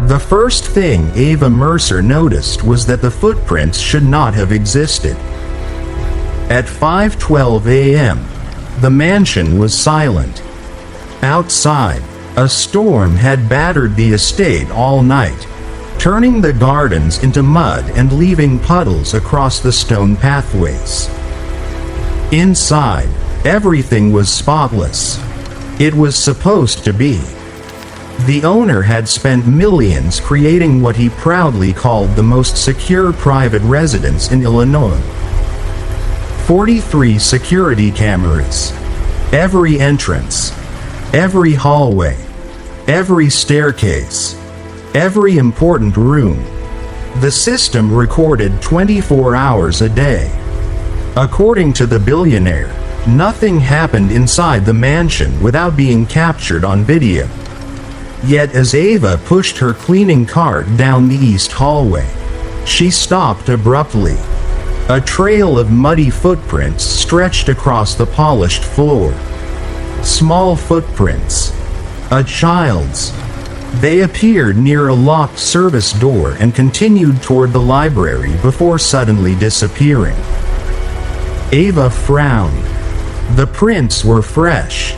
The first thing Ava Mercer noticed was that the footprints should not have existed. At 5:12 a.m., the mansion was silent. Outside, a storm had battered the estate all night, turning the gardens into mud and leaving puddles across the stone pathways. Inside, everything was spotless. It was supposed to be. The owner had spent millions creating what he proudly called the most secure private residence in Illinois. 43 security cameras. Every entrance, every hallway, every staircase, every important room. The system recorded 24 hours a day. According to the billionaire, nothing happened inside the mansion without being captured on video. Yet as Ava pushed her cleaning cart down the east hallway, she stopped abruptly. A trail of muddy footprints stretched across the polished floor. Small footprints. A child's. They appeared near a locked service door and continued toward the library before suddenly disappearing. Ava frowned. The prints were fresh,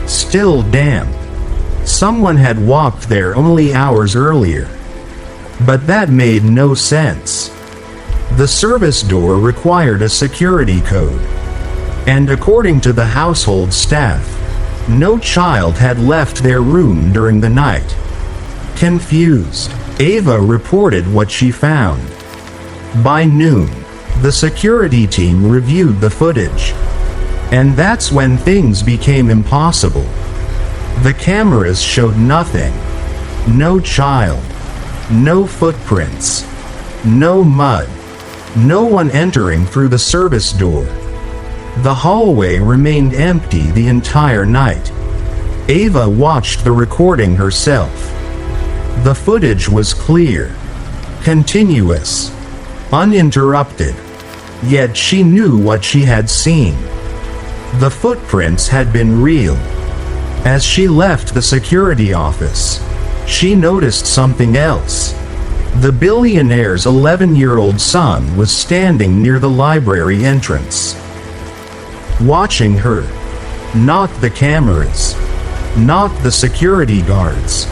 still damp. Someone had walked there only hours earlier. But that made no sense. The service door required a security code, and according to the household staff, no child had left their room during the night. Confused, Ava reported what she found. By noon, the security team reviewed the footage. And that's when things became impossible. The cameras showed nothing. No child. No footprints. No mud. No one entering through the service door. The hallway remained empty the entire night. Ava watched the recording herself. The footage was clear, continuous, uninterrupted, yet she knew what she had seen. The footprints had been real. As she left the security office, she noticed something else. The billionaire's 11-year-old son was standing near the library entrance, watching her. Not the cameras, not the security guards.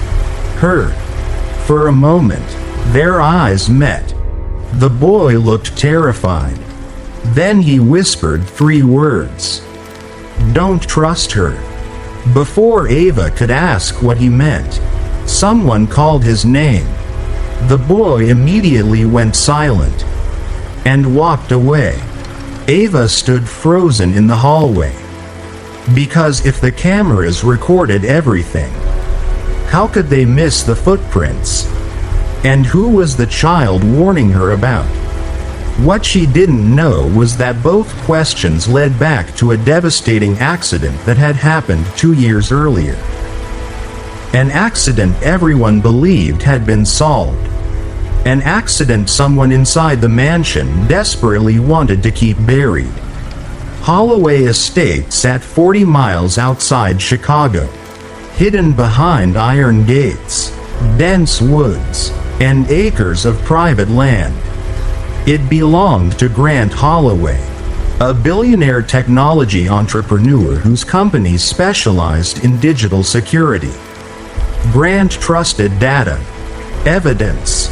Her. For a moment, their eyes met. The boy looked terrified. Then he whispered 3 words. "Don't trust her." Before Ava could ask what he meant, someone called his name. The boy immediately went silent and walked away. Ava stood frozen in the hallway. Because if the cameras recorded everything, how could they miss the footprints? And who was the child warning her about? What she didn't know was that both questions led back to a devastating accident that had happened 2 years earlier. An accident everyone believed had been solved. An accident someone inside the mansion desperately wanted to keep buried. Holloway Estate sat 40 miles outside Chicago, hidden behind iron gates, dense woods, and acres of private land. It belonged to Grant Holloway, a billionaire technology entrepreneur whose company specialized in digital security. Grant trusted data, evidence,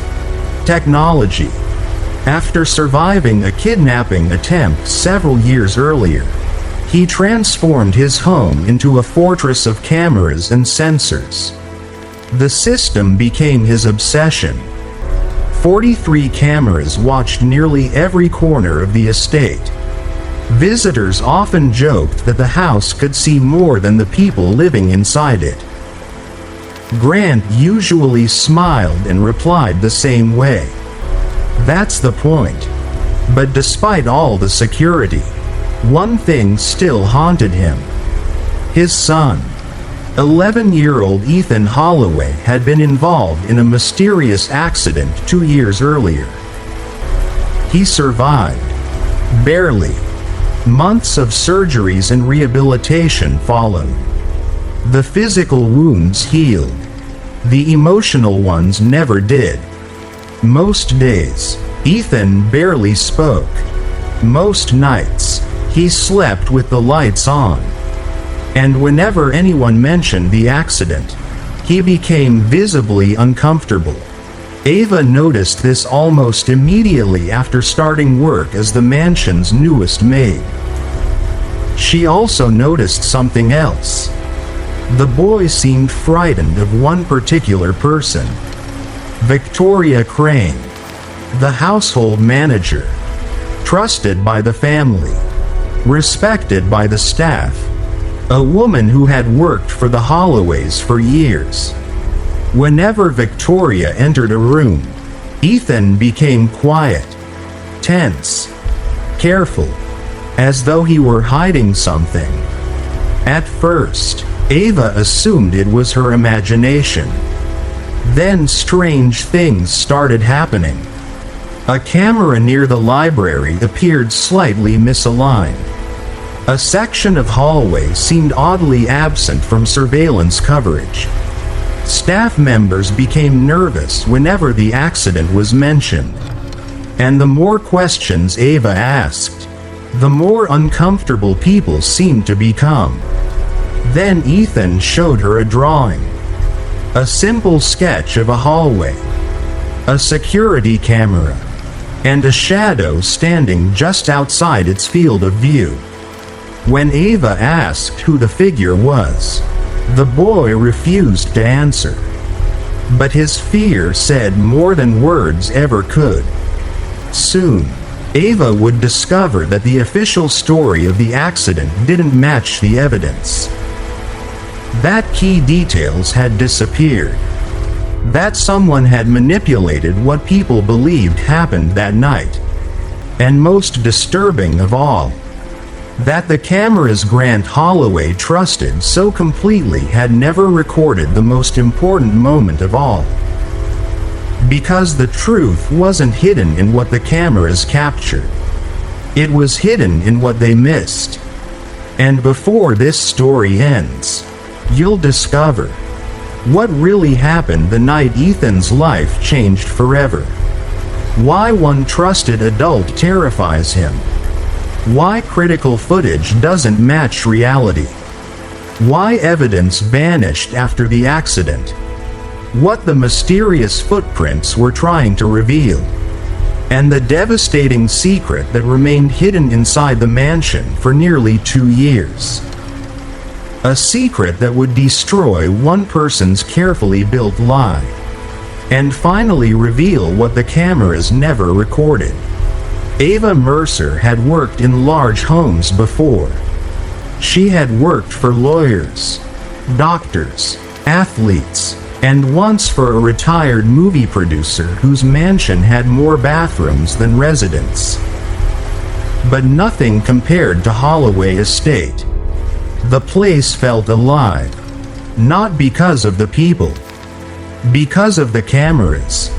technology. After surviving a kidnapping attempt several years earlier, he transformed his home into a fortress of cameras and sensors. The system became his obsession. 43 cameras watched nearly every corner of the estate. Visitors often joked that the house could see more than the people living inside it. Grant usually smiled and replied the same way. That's the point. But despite all the security, one thing still haunted him. His son. 11-year-old Ethan Holloway had been involved in a mysterious accident 2 years earlier. He survived. Barely. Months of surgeries and rehabilitation followed. The physical wounds healed, The emotional ones never did. Most days, Ethan barely spoke. Most nights, he slept with the lights on. And whenever anyone mentioned the accident, he became visibly uncomfortable. Ava noticed this almost immediately after starting work as the mansion's newest maid. She also noticed something else. The boy seemed frightened of one particular person. Victoria Crane, the household manager, trusted by the family, respected by the staff, a woman who had worked for the Holloways for years. Whenever Victoria entered a room, Ethan became quiet, tense, careful, as though he were hiding something. At first, Ava assumed it was her imagination. Then strange things started happening. A camera near the library appeared slightly misaligned. A section of hallway seemed oddly absent from surveillance coverage. Staff members became nervous whenever the accident was mentioned. And the more questions Ava asked, the more uncomfortable people seemed to become. Then Ethan showed her a drawing. A simple sketch of a hallway, a security camera, and a shadow standing just outside its field of view. When Ava asked who the figure was, the boy refused to answer. But his fear said more than words ever could. Soon, Ava would discover that the official story of the accident didn't match the evidence. That key details had disappeared. That someone had manipulated what people believed happened that night. And most disturbing of all, that the cameras Grant Holloway trusted so completely had never recorded the most important moment of all. Because the truth wasn't hidden in what the cameras captured. It was hidden in what they missed. And before this story ends, you'll discover what really happened the night Ethan's life changed forever. Why one trusted adult terrifies him. Why critical footage doesn't match reality. Why evidence vanished after the accident. What the mysterious footprints were trying to reveal. And the devastating secret that remained hidden inside the mansion for nearly 2 years. A secret that would destroy one person's carefully built lie, and finally reveal what the cameras never recorded. Ava Mercer had worked in large homes before. She had worked for lawyers, doctors, athletes, and once for a retired movie producer whose mansion had more bathrooms than residents. But nothing compared to Holloway Estate. The place felt alive, not because of the people, because of the cameras.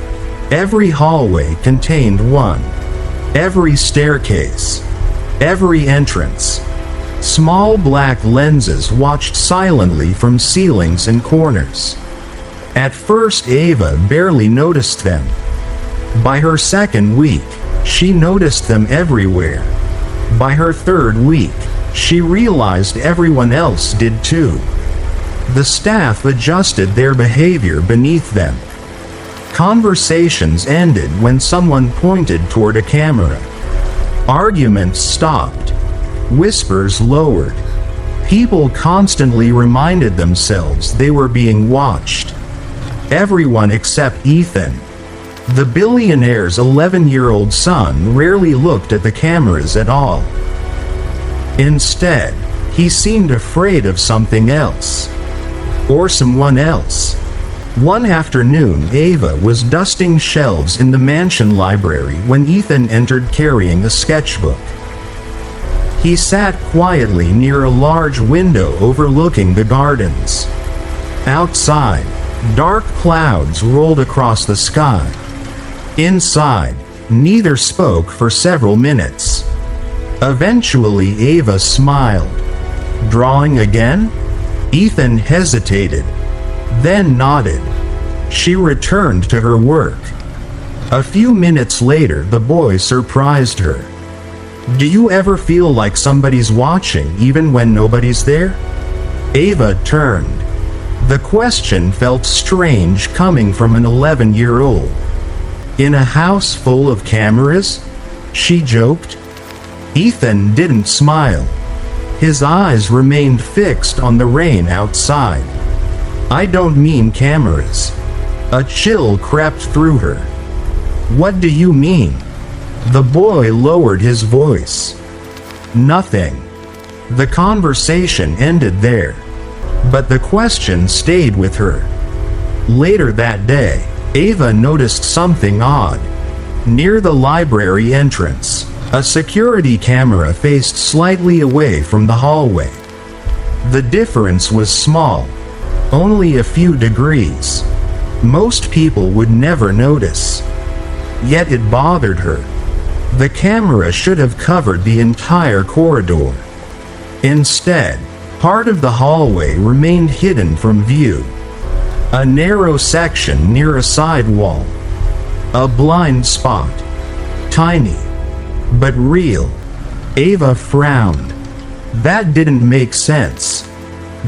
Every hallway contained one. Every staircase, every entrance. Small black lenses watched silently from ceilings and corners. At first Ava barely noticed them. By her second week, she noticed them everywhere. By her third week, she realized everyone else did too. The staff adjusted their behavior beneath them. Conversations ended when someone pointed toward a camera. Arguments stopped. Whispers lowered. People constantly reminded themselves they were being watched. Everyone except Ethan. The billionaire's 11-year-old son rarely looked at the cameras at all. Instead, he seemed afraid of something else. Or someone else. One afternoon Ava was dusting shelves in the mansion library when Ethan entered carrying a sketchbook. He sat quietly near a large window overlooking the gardens. Outside, dark clouds rolled across the sky. Inside, neither spoke for several minutes. Eventually Ava smiled. "Drawing again?" Ethan hesitated, then nodded. She returned to her work. A few minutes later, the boy surprised her. "Do you ever feel like somebody's watching even when nobody's there?" Ava turned. The question felt strange coming from an 11-year-old. "In a house full of cameras?" she joked. Ethan didn't smile. His eyes remained fixed on the rain outside. "I don't mean cameras." A chill crept through her. "What do you mean?" The boy lowered his voice. "Nothing." The conversation ended there, but the question stayed with her. Later that day, Ava noticed something odd. Near the library entrance, a security camera faced slightly away from the hallway. The difference was small, only a few degrees. Most people would never notice. Yet it bothered her. The camera should have covered the entire corridor. Instead, part of the hallway remained hidden from view. A narrow section near a side wall. A blind spot. Tiny, but real. Ava frowned. That didn't make sense.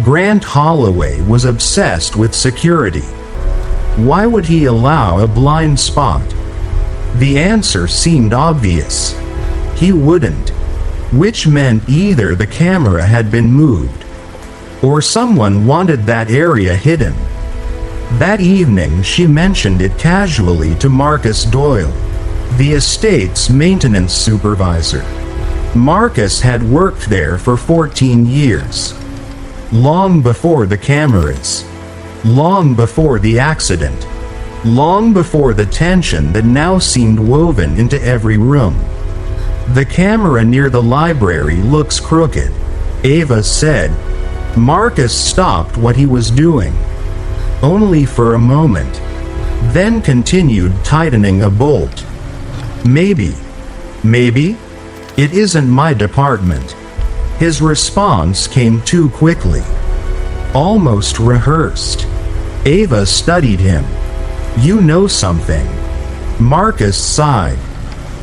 Grant Holloway was obsessed with security. Why would he allow a blind spot? The answer seemed obvious. He wouldn't. Which meant either the camera had been moved, or someone wanted that area hidden. That evening she mentioned it casually to Marcus Doyle, the estate's maintenance supervisor. Marcus had worked there for 14 years. Long before the cameras. Long before the accident. Long before the tension that now seemed woven into every room. "The camera near the library looks crooked," Ava said. Marcus stopped what he was doing. Only for a moment. Then continued tightening a bolt. Maybe. It isn't my department." His response came too quickly. Almost rehearsed. Ava studied him. "You know something." Marcus sighed.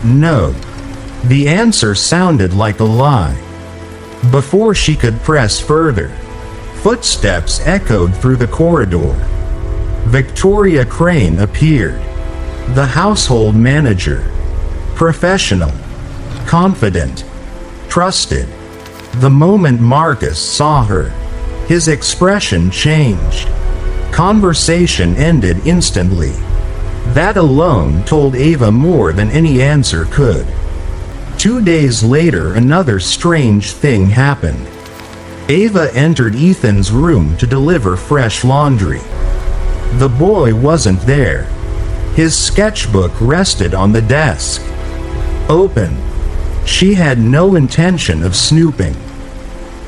"No." The answer sounded like a lie. Before she could press further, footsteps echoed through the corridor. Victoria Crane appeared. The household manager. Professional. Confident. Trusted. The moment Marcus saw her, his expression changed. Conversation ended instantly. That alone told Ava more than any answer could. 2 days later, another strange thing happened. Ava entered Ethan's room to deliver fresh laundry. The boy wasn't there. His sketchbook rested on the desk. Open. She had no intention of snooping.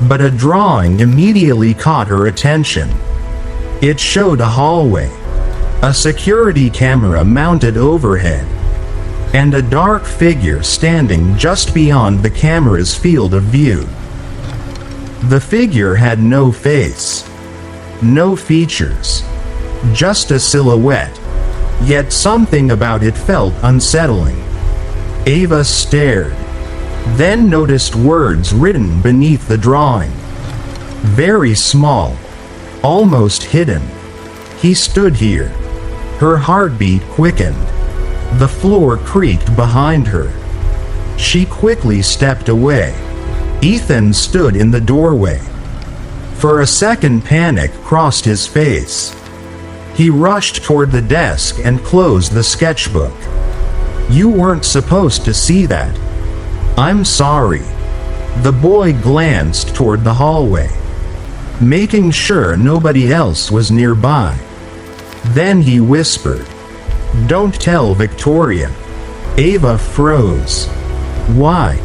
But a drawing immediately caught her attention. It showed a hallway, a security camera mounted overhead, and a dark figure standing just beyond the camera's field of view. The figure had no face, no features, just a silhouette, yet something about it felt unsettling. Ava stared, then noticed words written beneath the drawing. Very small, almost hidden. He stood here. Her heartbeat quickened. The floor creaked behind her. She quickly stepped away. Ethan stood in the doorway. For a second, panic crossed his face. He rushed toward the desk and closed the sketchbook. "You weren't supposed to see that." "I'm sorry." The boy glanced toward the hallway, making sure nobody else was nearby. Then he whispered, "Don't tell Victoria." Ava froze. "Why?"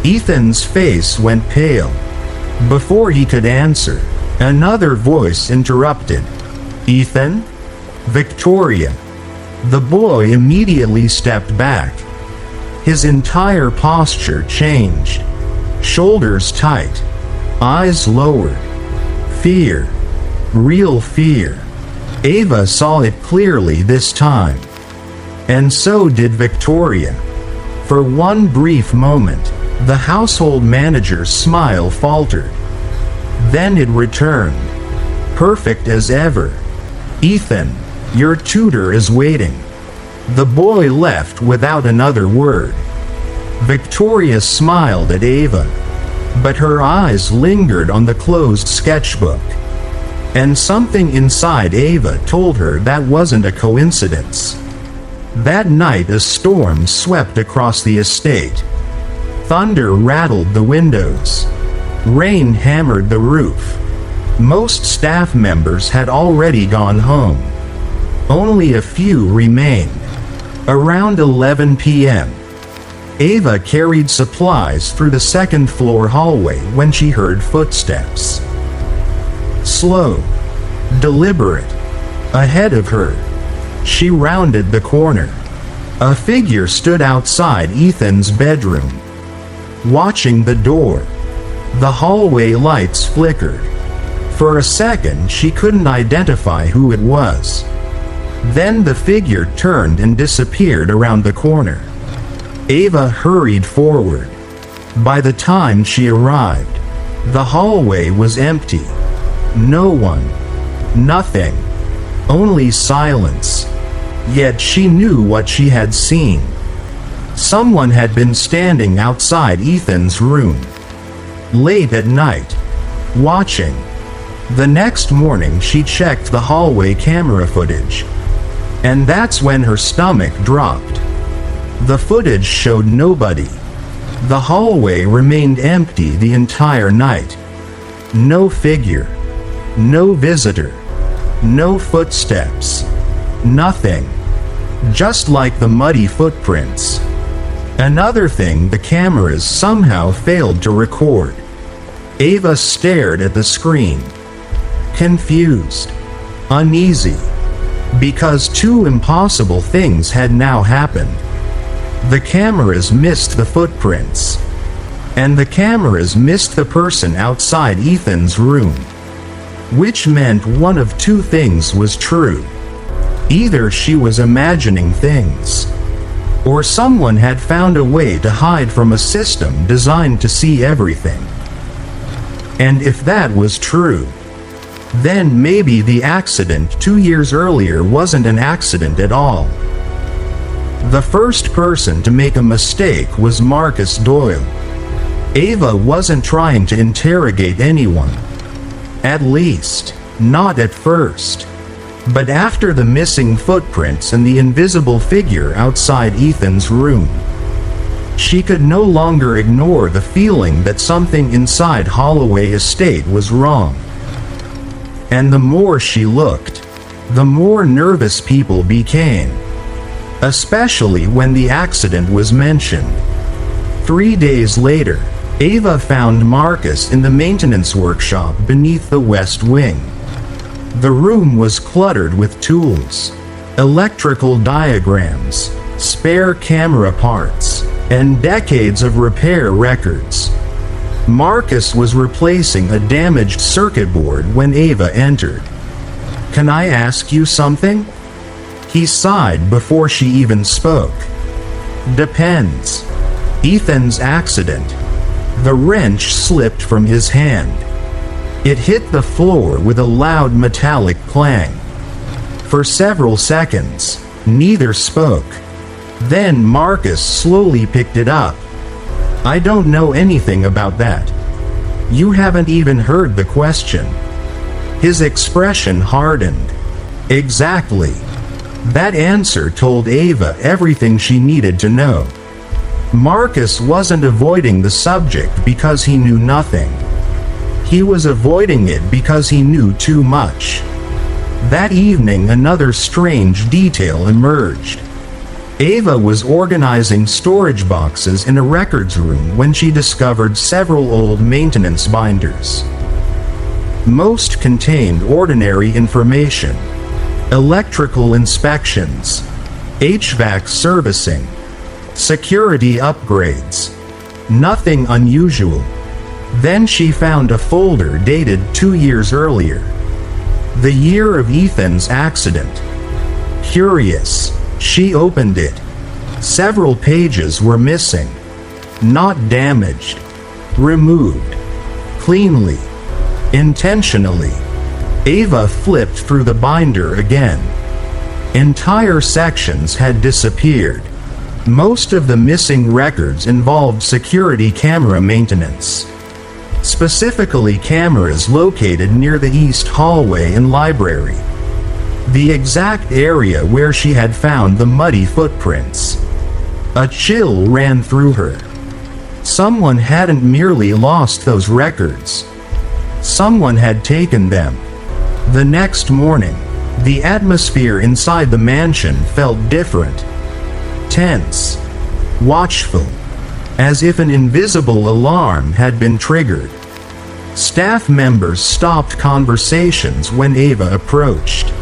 Ethan's face went pale. Before he could answer, another voice interrupted. "Ethan?" "Victoria." The boy immediately stepped back. His entire posture changed. Shoulders tight, eyes lowered. Fear. Real fear. Ava saw it clearly this time. And so did Victoria. For one brief moment, the household manager's smile faltered. Then it returned, perfect as ever. "Ethan, your tutor is waiting." The boy left without another word. Victoria smiled at Ava, but her eyes lingered on the closed sketchbook. And something inside Ava told her that wasn't a coincidence. That night a storm swept across the estate. Thunder rattled the windows. Rain hammered the roof. Most staff members had already gone home. Only a few remained. Around 11 p.m., Ava carried supplies through the second-floor hallway when she heard footsteps. Slow, deliberate. Ahead of her, she rounded the corner. A figure stood outside Ethan's bedroom, watching the door. The hallway lights flickered. For a second, she couldn't identify who it was. Then the figure turned and disappeared around the corner. Ava hurried forward. By the time she arrived, the hallway was empty. No one. Nothing. Only silence. Yet she knew what she had seen. Someone had been standing outside Ethan's room, late at night, watching. The next morning she checked the hallway camera footage. And that's when her stomach dropped. The footage showed nobody. The hallway remained empty the entire night. No figure. No visitor. No footsteps. Nothing. Just like the muddy footprints. Another thing the cameras somehow failed to record. Ava stared at the screen, confused, uneasy, because two impossible things had now happened. The cameras missed the footprints, and the cameras missed the person outside Ethan's room, which meant one of two things was true. Either she was imagining things, or someone had found a way to hide from a system designed to see everything. And if that was true, then maybe the accident 2 years earlier wasn't an accident at all. The first person to make a mistake was Marcus Doyle. Ava wasn't trying to interrogate anyone. At least, not at first. But after the missing footprints and the invisible figure outside Ethan's room, she could no longer ignore the feeling that something inside Holloway Estate was wrong. And the more she looked, the more nervous people became, especially when the accident was mentioned. 3 days later, Ava found Marcus in the maintenance workshop beneath the west wing. The room was cluttered with tools, electrical diagrams, spare camera parts, and decades of repair records. Marcus was replacing a damaged circuit board when Ava entered. "Can I ask you something?" He sighed before she even spoke. "Depends." Ethan's accident. The wrench slipped from his hand. It hit the floor with a loud metallic clang. For several seconds, neither spoke. Then Marcus slowly picked it up. "I don't know anything about that." "You haven't even heard the question." His expression hardened. Exactly. That answer told Ava everything she needed to know. Marcus wasn't avoiding the subject because he knew nothing. He was avoiding it because he knew too much. That evening another strange detail emerged. Ava was organizing storage boxes in a records room when she discovered several old maintenance binders. Most contained ordinary information: electrical inspections, HVAC servicing, security upgrades. Nothing unusual. Then she found a folder dated 2 years earlier. The year of Ethan's accident. Curious, she opened it. Several pages were missing. Not damaged. Removed. Cleanly. Intentionally. Ava flipped through the binder again. Entire sections had disappeared. Most of the missing records involved security camera maintenance. Specifically cameras located near the east hallway and library. The exact area where she had found the muddy footprints. A chill ran through her. Someone hadn't merely lost those records. Someone had taken them. The next morning, the atmosphere inside the mansion felt different. Tense. Watchful. As if an invisible alarm had been triggered. Staff members stopped conversations when Ava approached.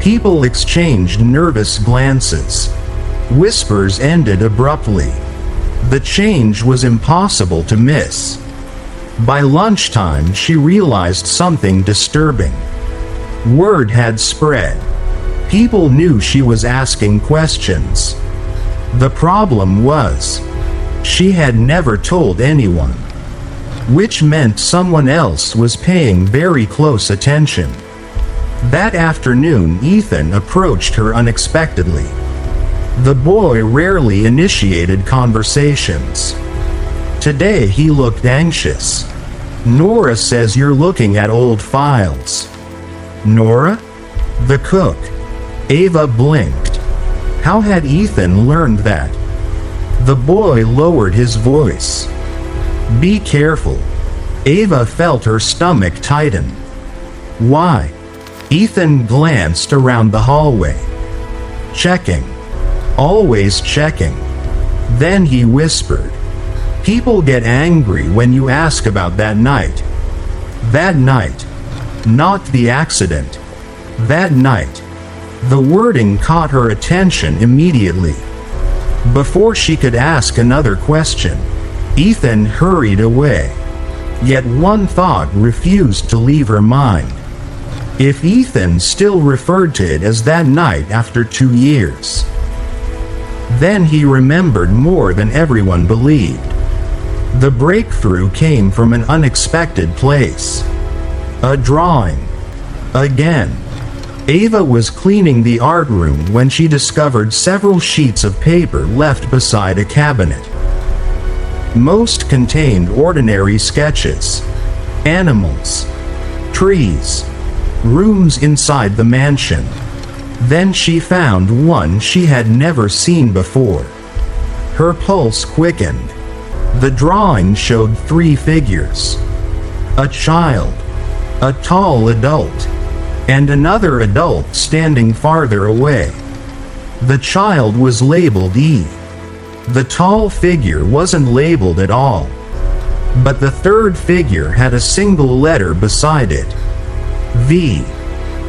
People exchanged nervous glances. Whispers ended abruptly. The change was impossible to miss. By lunchtime, she realized something disturbing. Word had spread. People knew she was asking questions. The problem was, she had never told anyone. Which meant someone else was paying very close attention. That afternoon, Ethan approached her unexpectedly. The boy rarely initiated conversations. Today he looked anxious. "Nora says you're looking at old files." Nora? The cook. Ava blinked. How had Ethan learned that? The boy lowered his voice. "Be careful." Ava felt her stomach tighten. "Why?" Ethan glanced around the hallway. "Checking. Always checking." Then he whispered, "People get angry when you ask about that night." That night. Not the accident. That night. The wording caught her attention immediately. Before she could ask another question, Ethan hurried away. Yet one thought refused to leave her mind. If Ethan still referred to it as that night after 2 years. Then he remembered more than everyone believed. The breakthrough came from an unexpected place. A drawing. Again. Ava was cleaning the art room when she discovered several sheets of paper left beside a cabinet. Most contained ordinary sketches. Animals. Trees. Rooms inside the mansion. Then she found one she had never seen before. Her pulse quickened. The drawing showed 3 figures. A child. A tall adult. And another adult standing farther away. The child was labeled E. The tall figure wasn't labeled at all. But the third figure had a single letter beside it. V.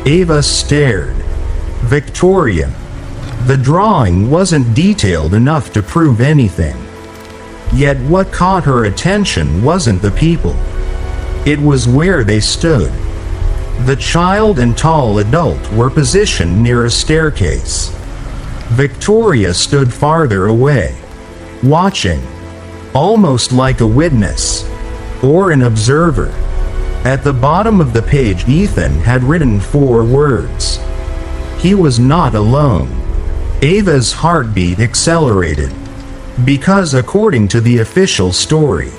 Ava stared. Victoria. The drawing wasn't detailed enough to prove anything. Yet what caught her attention wasn't the people. It was where they stood. The child and tall adult were positioned near a staircase. Victoria stood farther away, watching, almost like a witness, or an observer. At the bottom of the page, Ethan had written 4 words. He was not alone. Ava's heartbeat accelerated. Because according to the official story,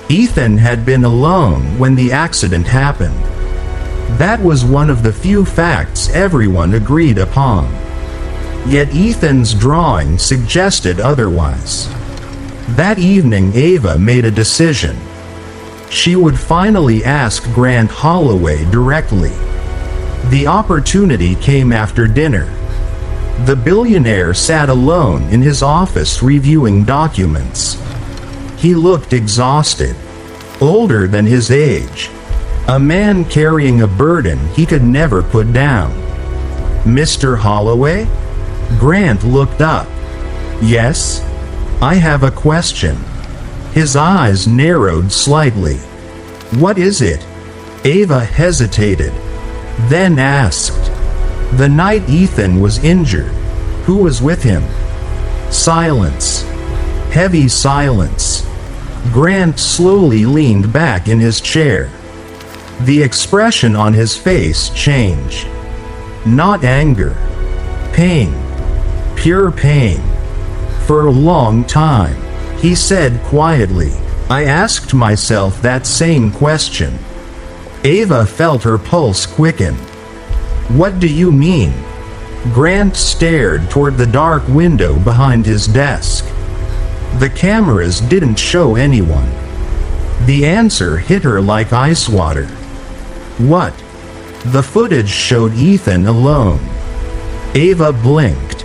Ethan had been alone when the accident happened. That was one of the few facts everyone agreed upon. Yet Ethan's drawing suggested otherwise. That evening Ava made a decision. She would finally ask Grant Holloway directly. The opportunity came after dinner. The billionaire sat alone in his office reviewing documents. He looked exhausted, older than his age. A man carrying a burden he could never put down. "Mr. Holloway?" Grant looked up. "Yes? I have a question." His eyes narrowed slightly. "What is it?" Ava hesitated. then asked, "The night Ethan was injured, who was with him?" Silence. Heavy silence. Grant slowly leaned back in his chair. The expression on his face changed. Not anger. Pain. Pure pain. For a long time, he said quietly, "I asked myself that same question." Ava felt her pulse quicken. "What do you mean?" Grant stared toward the dark window behind his desk. The cameras didn't show anyone. The answer hit her like ice water. "What?" "The footage showed Ethan alone." Ava blinked.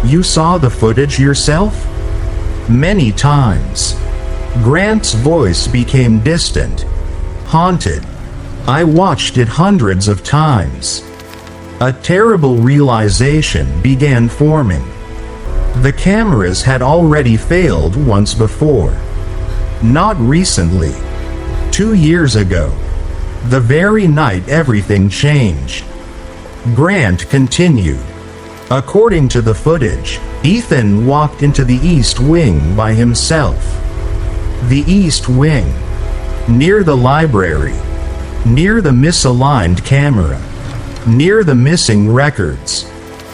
"You saw the footage yourself?" "Many times." Grant's voice became distant, haunted. "I watched it hundreds of times." A terrible realization began forming. The cameras had already failed once before. Not recently. 2 years ago. The very night everything changed. Grant continued. According to the footage, Ethan walked into the East Wing by himself. The East Wing. Near the library. Near the misaligned camera. Near the missing records.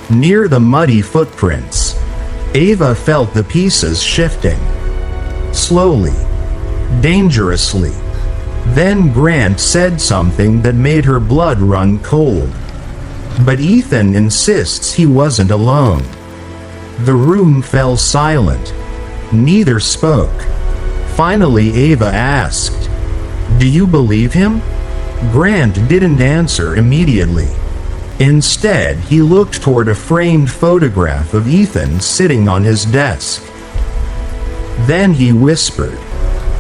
Near the muddy footprints. Ava felt the pieces shifting. Slowly. Dangerously. Then Grant said something that made her blood run cold. But Ethan insists he wasn't alone. The room fell silent. Neither spoke. Finally Ava asked, "Do you believe him?" Grant didn't answer immediately. Instead, he looked toward a framed photograph of Ethan sitting on his desk. Then he whispered,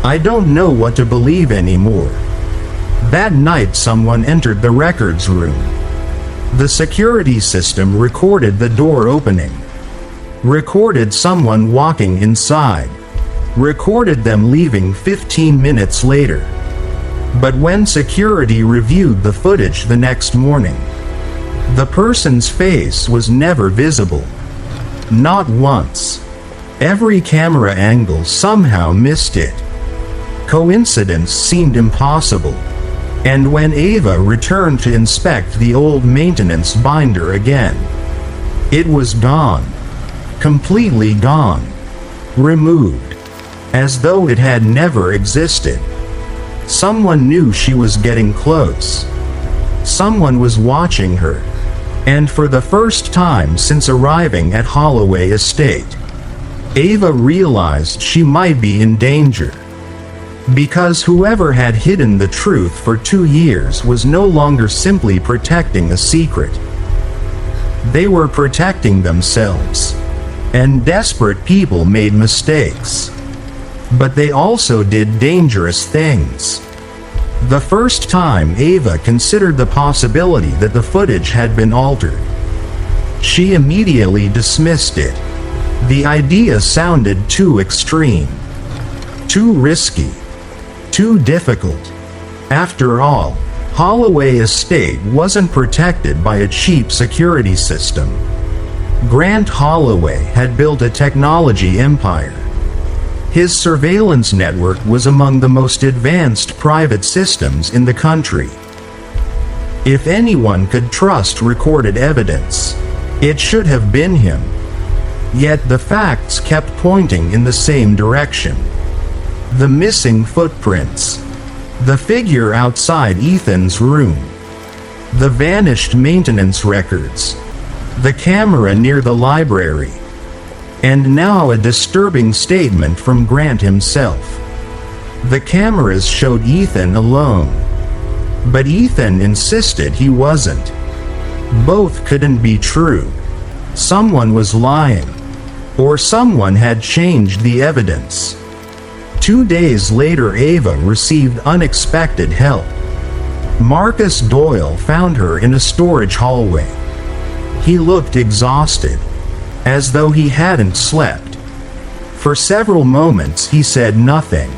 "I don't know what to believe anymore." That night someone entered the records room. The security system recorded the door opening. Recorded someone walking inside. Recorded them leaving 15 minutes later. But when security reviewed the footage the next morning, the person's face was never visible. Not once. Every camera angle somehow missed it. Coincidence seemed impossible. And when Ava returned to inspect the old maintenance binder again, it was gone. Completely gone. Removed. As though it had never existed. Someone knew she was getting close. Someone was watching her. And for the first time since arriving at Holloway Estate, Ava realized she might be in danger. Because whoever had hidden the truth for 2 years was no longer simply protecting a secret. They were protecting themselves. And desperate people made mistakes. But they also did dangerous things. The first time Ava considered the possibility that the footage had been altered, she immediately dismissed it. The idea sounded too extreme. Too risky. Too difficult. After all, Holloway Estate wasn't protected by a cheap security system. Grant Holloway had built a technology empire. His surveillance network was among the most advanced private systems in the country. If anyone could trust recorded evidence, it should have been him. Yet the facts kept pointing in the same direction. The missing footprints. The figure outside Ethan's room. The vanished maintenance records. The camera near the library. And now a disturbing statement from Grant himself. The cameras showed Ethan alone. But Ethan insisted he wasn't. Both couldn't be true. Someone was lying. Or someone had changed the evidence. 2 days later Ava received unexpected help. Marcus Doyle found her in a storage hallway. He looked exhausted. As though he hadn't slept. For several moments he said nothing.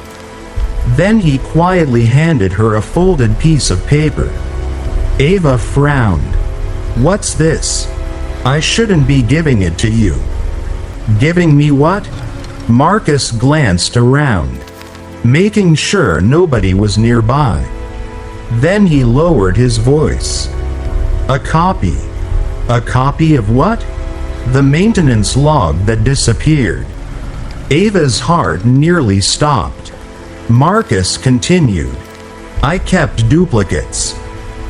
Then he quietly handed her a folded piece of paper. Ava frowned. What's this? I shouldn't be giving it to you. Giving me what? Marcus glanced around, making sure nobody was nearby. Then he lowered his voice. A copy. A copy of what? The maintenance log that disappeared. Ava's heart nearly stopped. Marcus continued. I kept duplicates.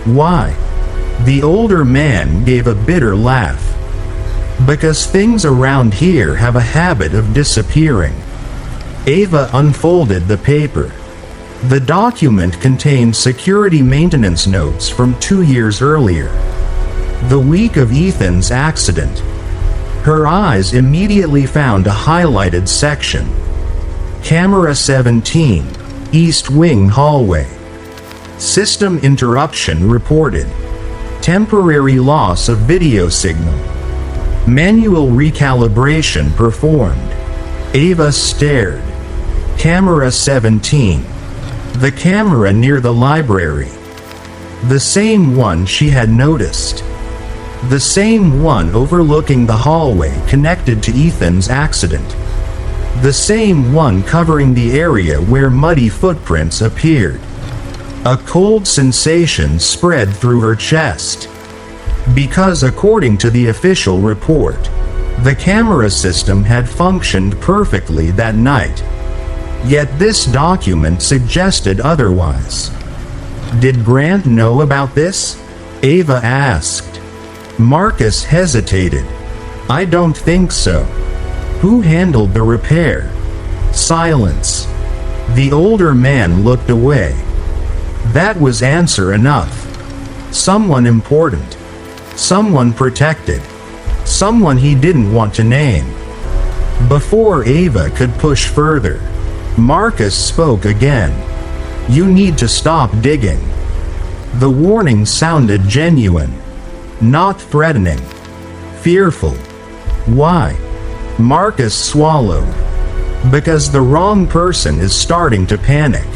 Why? The older man gave a bitter laugh. Because things around here have a habit of disappearing. Ava unfolded the paper. The document contained security maintenance notes from 2 years earlier. The week of Ethan's accident. Her eyes immediately found a highlighted section. Camera 17, East Wing Hallway. System interruption reported. Temporary loss of video signal. Manual recalibration performed. Ava stared. Camera 17. The camera near the library. The same one she had noticed. The same one overlooking the hallway connected to Ethan's accident. The same one covering the area where muddy footprints appeared. A cold sensation spread through her chest. Because according to the official report, the camera system had functioned perfectly that night. Yet this document suggested otherwise. Did Grant know about this? Ava asked. Marcus hesitated. I don't think so. Who handled the repair? Silence. The older man looked away. That was answer enough. Someone important. Someone protected. Someone he didn't want to name. Before Ava could push further, Marcus spoke again. You need to stop digging. The warning sounded genuine. Not threatening. Fearful. Why? Marcus swallowed. Because the wrong person is starting to panic.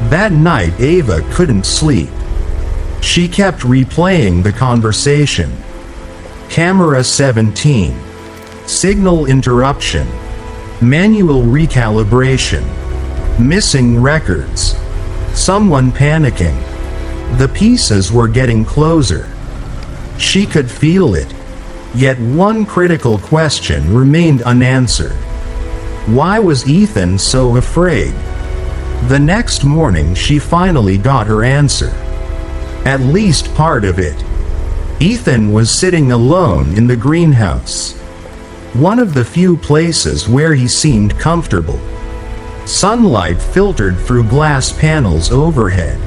That night Ava couldn't sleep. She kept replaying the conversation. Camera 17. Signal interruption. Manual recalibration. Missing records. Someone panicking. The pieces were getting closer. She could feel it. Yet one critical question remained unanswered. Why was Ethan so afraid? The next morning she finally got her answer. At least part of it. Ethan was sitting alone in the greenhouse. One of the few places where he seemed comfortable. Sunlight filtered through glass panels overhead.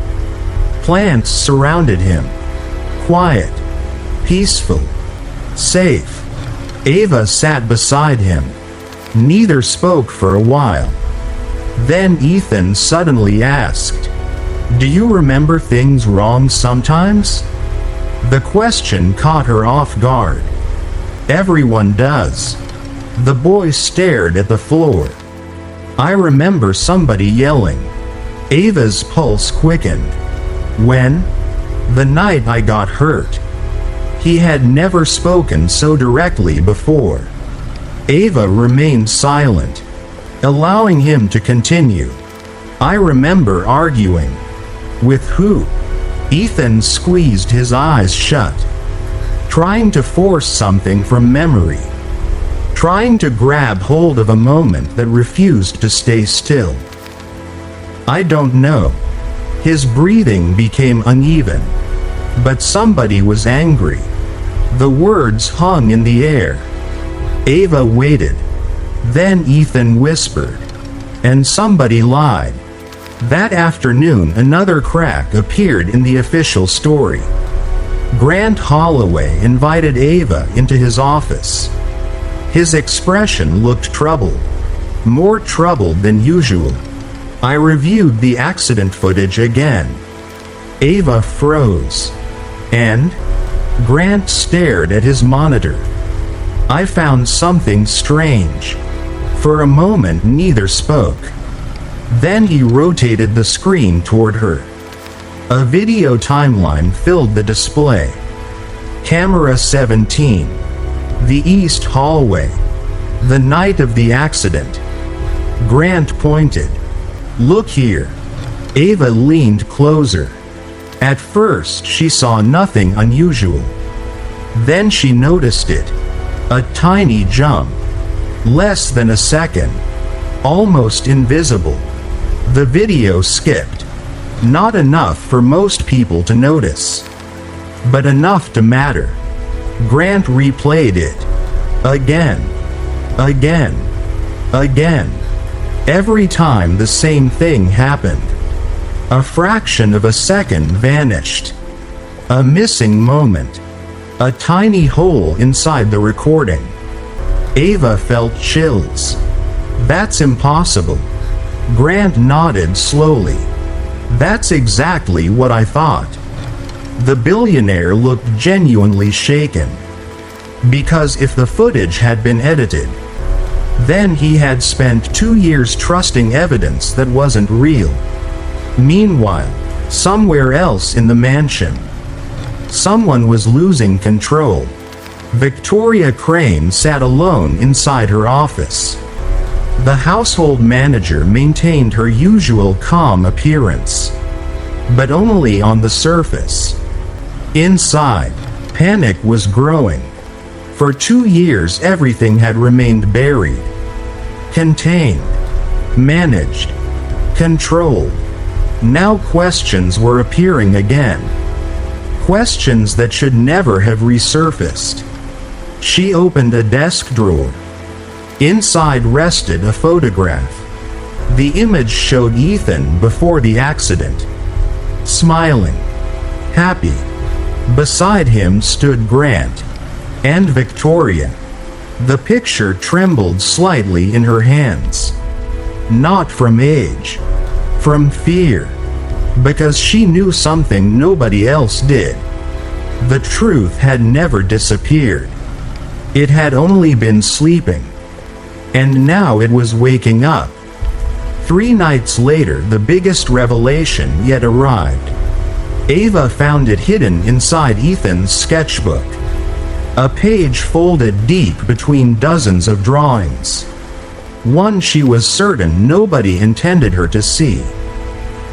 Plants surrounded him. Quiet. Peaceful. Safe. Ava sat beside him. Neither spoke for a while. Then Ethan suddenly asked, Do you remember things wrong sometimes? The question caught her off guard. Everyone does. The boy stared at the floor. I remember somebody yelling. Ava's pulse quickened. When? The night I got hurt. He had never spoken so directly before. Ava remained silent, allowing him to continue. I remember arguing. With who? Ethan squeezed his eyes shut. Trying to force something from memory. Trying to grab hold of a moment that refused to stay still. I don't know. His breathing became uneven. But somebody was angry. The words hung in the air. Ava waited. Then Ethan whispered. And somebody lied. That afternoon another crack appeared in the official story. Grant Holloway invited Ava into his office. His expression looked troubled. More troubled than usual. I reviewed the accident footage again. Ava froze. And? Grant stared at his monitor. I found something strange. For a moment neither spoke. Then he rotated the screen toward her. A video timeline filled the display. Camera 17. The East Hallway. The night of the accident. Grant pointed. "Look here." Ava leaned closer. At first she saw nothing unusual. Then she noticed it. A tiny jump. Less than a second. Almost invisible. The video skipped. Not enough for most people to notice, but enough to matter. Grant replayed it. Again. Again. Again. Every time the same thing happened. A fraction of a second vanished. A missing moment. A tiny hole inside the recording. Ava felt chills. "That's impossible." Grant nodded slowly. "That's exactly what I thought." The billionaire looked genuinely shaken. Because if the footage had been edited, then he had spent 2 years trusting evidence that wasn't real. Meanwhile, somewhere else in the mansion, someone was losing control. Victoria Crane sat alone inside her office. The household manager maintained her usual calm appearance, but only on the surface. Inside, panic was growing. For 2 years everything had remained buried, contained, managed, controlled. Now questions were appearing again. Questions that should never have resurfaced. She opened a desk drawer. Inside rested a photograph. The image showed Ethan before the accident, smiling, happy. Beside him stood Grant and Victoria. The picture trembled slightly in her hands. Not from age, from fear, because she knew something nobody else did. The truth had never disappeared. It had only been sleeping. And now it was waking up. 3 nights later, the biggest revelation yet arrived. Ava found it hidden inside Ethan's sketchbook. A page folded deep between dozens of drawings. One she was certain nobody intended her to see.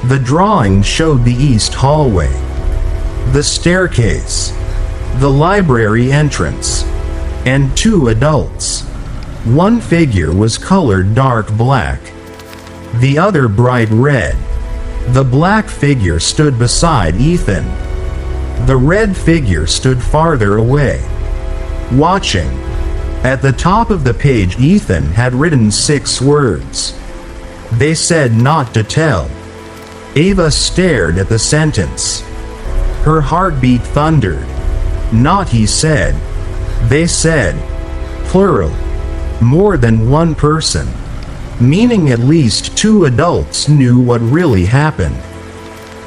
The drawing showed the east hallway, the staircase, the library entrance, and 2 adults. One figure was colored dark black, the other bright red. The black figure stood beside Ethan. The red figure stood farther away, watching. At the top of the page Ethan had written 6 words. They said not to tell. Ava stared at the sentence. Her heartbeat thundered. Not he said. They said. Plural. More than one person. Meaning at least 2 adults knew what really happened.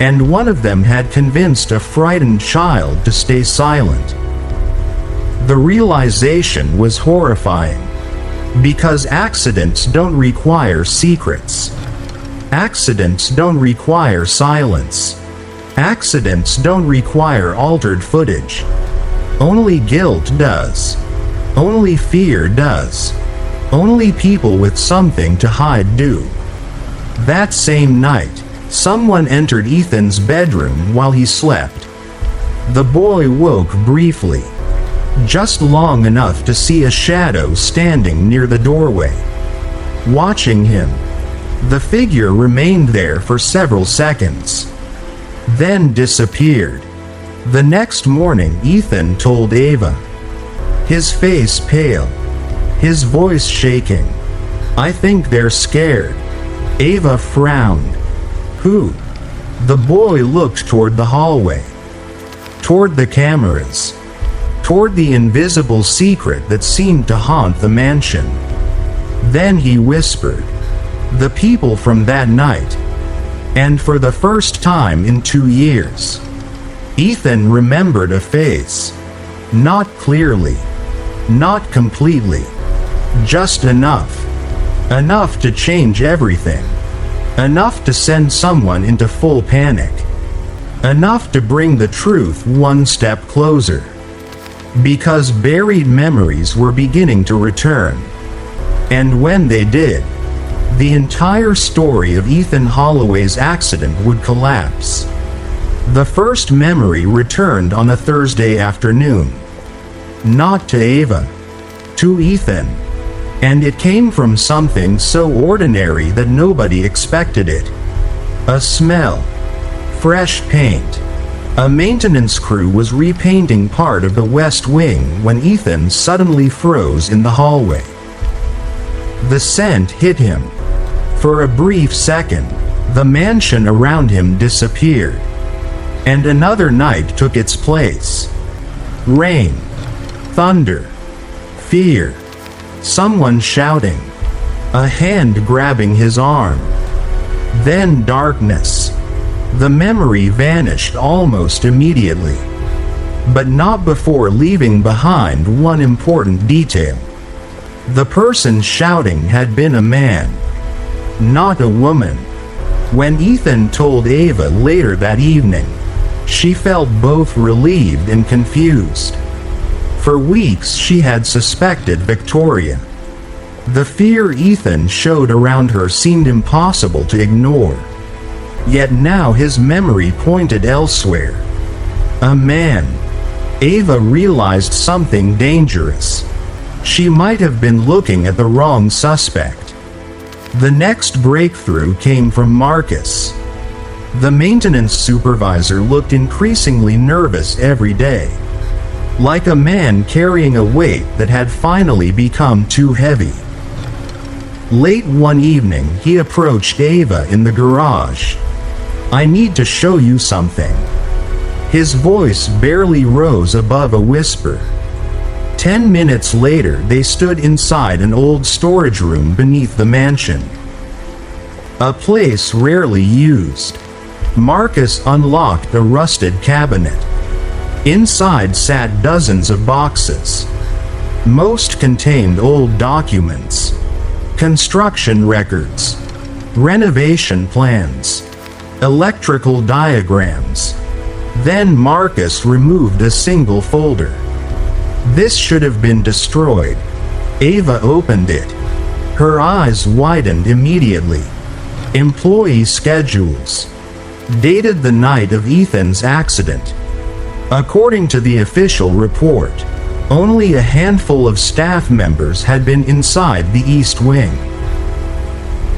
And one of them had convinced a frightened child to stay silent. The realization was horrifying. Because accidents don't require secrets. Accidents don't require silence. Accidents don't require altered footage. Only guilt does. Only fear does. Only people with something to hide do. That same night, someone entered Ethan's bedroom while he slept. The boy woke briefly, just long enough to see a shadow standing near the doorway, watching him. The figure remained there for several seconds, then disappeared. The next morning, Ethan told Ava, his face pale, his voice shaking, "I think they're scared." Ava frowned. "Who?" The boy looked toward the hallway, toward the cameras, toward the invisible secret that seemed to haunt the mansion. Then he whispered, "The people from that night." And for the first time in 2 years, Ethan remembered a face. Not clearly, not completely, just enough. Enough to change everything. Enough to send someone into full panic. Enough to bring the truth one step closer. Because buried memories were beginning to return. And when they did, the entire story of Ethan Holloway's accident would collapse. The first memory returned on a Thursday afternoon. Not to Ava. To Ethan. And it came from something so ordinary that nobody expected it. A smell. Fresh paint. A maintenance crew was repainting part of the West Wing when Ethan suddenly froze in the hallway. The scent hit him. For a brief second, the mansion around him disappeared. And another night took its place. Rain. Thunder. Fear. Someone shouting. A hand grabbing his arm. Then darkness. The memory vanished almost immediately. But not before leaving behind one important detail. The person shouting had been a man, not a woman. When Ethan told Ava later that evening, she felt both relieved and confused. For weeks she had suspected Victoria. The fear Ethan showed around her seemed impossible to ignore. Yet now his memory pointed elsewhere. A man. Ava realized something dangerous. She might have been looking at the wrong suspect. The next breakthrough came from Marcus. The maintenance supervisor looked increasingly nervous every day. Like a man carrying a weight that had finally become too heavy. Late one evening he approached Ava in the garage. "I need to show you something." His voice barely rose above a whisper. 10 minutes later they stood inside an old storage room beneath the mansion. A place rarely used. Marcus unlocked a rusted cabinet. Inside sat dozens of boxes. Most contained old documents, construction records, renovation plans, electrical diagrams. Then Marcus removed a single folder. This should have been destroyed. Ava opened it. Her eyes widened immediately. Employee schedules. Dated the night of Ethan's accident. According to the official report, only a handful of staff members had been inside the East Wing.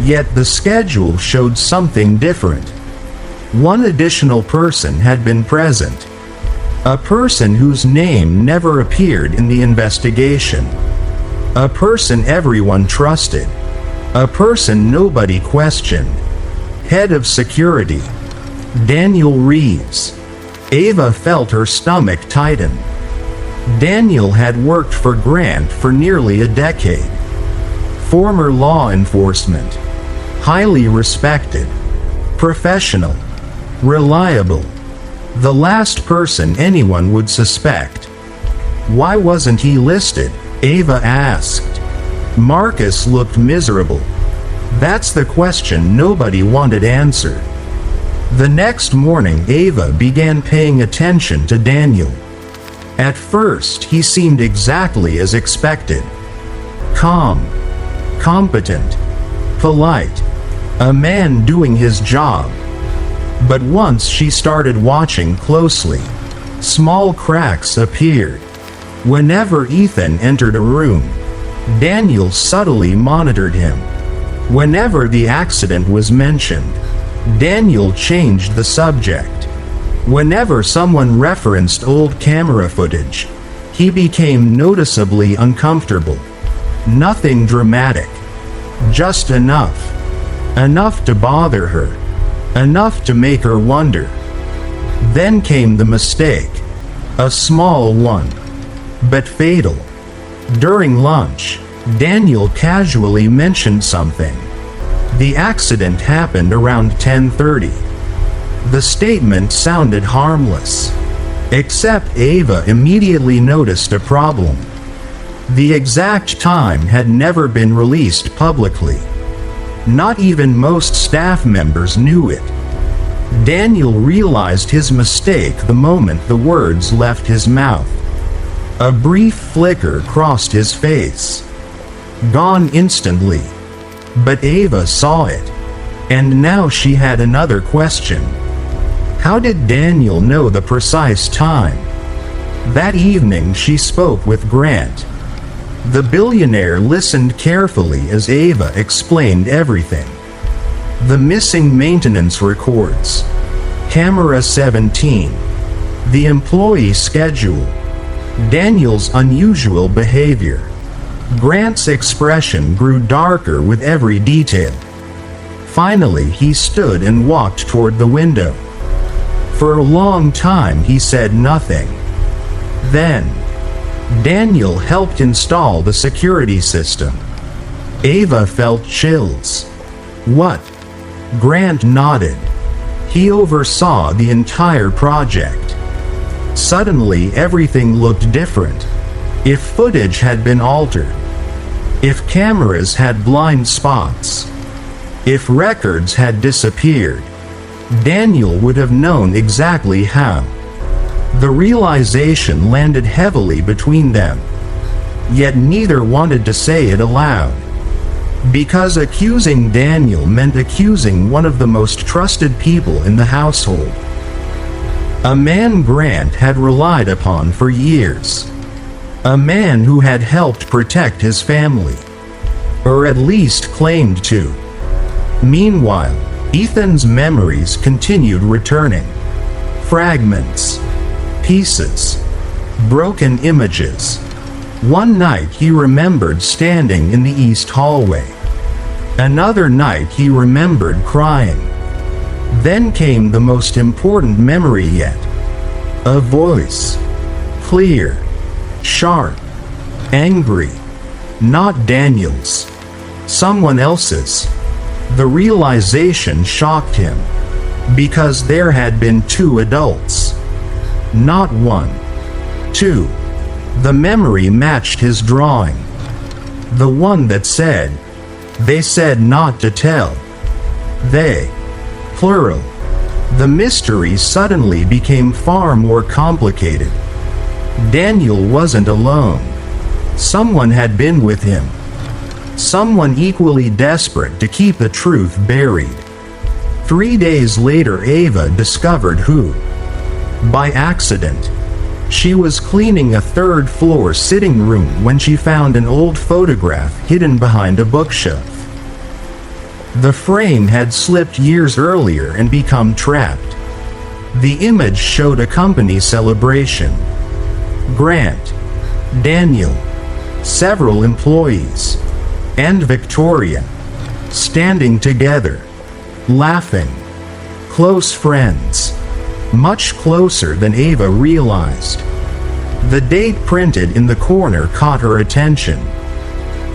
Yet the schedule showed something different. One additional person had been present. A person whose name never appeared in the investigation. A person everyone trusted. A person nobody questioned. Head of security. Daniel Reeves. Ava felt her stomach tighten. Daniel had worked for Grant for nearly a decade. Former law enforcement. Highly respected. Professional. Reliable. The last person anyone would suspect. Why wasn't he listed? Ava asked. Marcus looked miserable. That's the question nobody wanted answered. The next morning Ava began paying attention to Daniel. At first he seemed exactly as expected. Calm. Competent. Polite. A man doing his job. But once she started watching closely, small cracks appeared. Whenever Ethan entered a room, Daniel subtly monitored him. Whenever the accident was mentioned, Daniel changed the subject. Whenever someone referenced old camera footage, he became noticeably uncomfortable. Nothing dramatic. Just enough. Enough to bother her. Enough to make her wonder. Then came the mistake. A small one. But fatal. During lunch, Daniel casually mentioned something. The accident happened around 10:30. The statement sounded harmless. Except Ava immediately noticed a problem. The exact time had never been released publicly. Not even most staff members knew it. Daniel realized his mistake the moment the words left his mouth. A brief flicker crossed his face. Gone instantly. But Ava saw it. And now she had another question. How did Daniel know the precise time? That evening she spoke with Grant. The billionaire listened carefully as Ava explained everything. The missing maintenance records. Camera 17. The employee schedule. Daniel's unusual behavior. Grant's expression grew darker with every detail. Finally, he stood and walked toward the window. For a long time he said nothing. Then, Daniel helped install the security system. Ava felt chills. What? Grant nodded. He oversaw the entire project. Suddenly everything looked different. If footage had been altered. If cameras had blind spots. If records had disappeared. Daniel would have known exactly how. The realization landed heavily between them. Yet neither wanted to say it aloud. Because accusing Daniel meant accusing one of the most trusted people in the household. A man Grant had relied upon for years. A man who had helped protect his family. Or at least claimed to. Meanwhile, Ethan's memories continued returning. Fragments. Pieces. Broken images. One night he remembered standing in the east hallway. Another night he remembered crying. Then came the most important memory yet. A voice. Clear. Sharp. Angry. Not Daniel's. Someone else's. The realization shocked him. Because there had been two adults. Not one. Two. The memory matched his drawing. The one that said, "They said not to tell." They. Plural. The mystery suddenly became far more complicated. Daniel wasn't alone. Someone had been with him. Someone equally desperate to keep the truth buried. 3 days later Ava discovered who. By accident. She was cleaning a third-floor sitting room when she found an old photograph hidden behind a bookshelf. The frame had slipped years earlier and become trapped. The image showed a company celebration. Grant, Daniel, several employees, and Victoria, standing together, laughing, close friends. Much closer than Ava realized. The date printed in the corner caught her attention.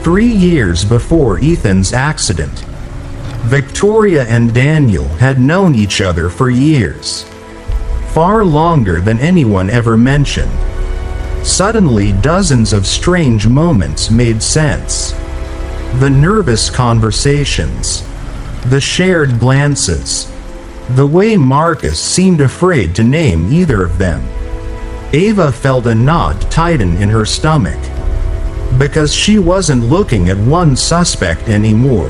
3 years before Ethan's accident. Victoria and Daniel had known each other for years. Far longer than anyone ever mentioned. Suddenly dozens of strange moments made sense. The nervous conversations. The shared glances. The way Marcus seemed afraid to name either of them. Ava felt a knot tighten in her stomach. Because she wasn't looking at one suspect anymore.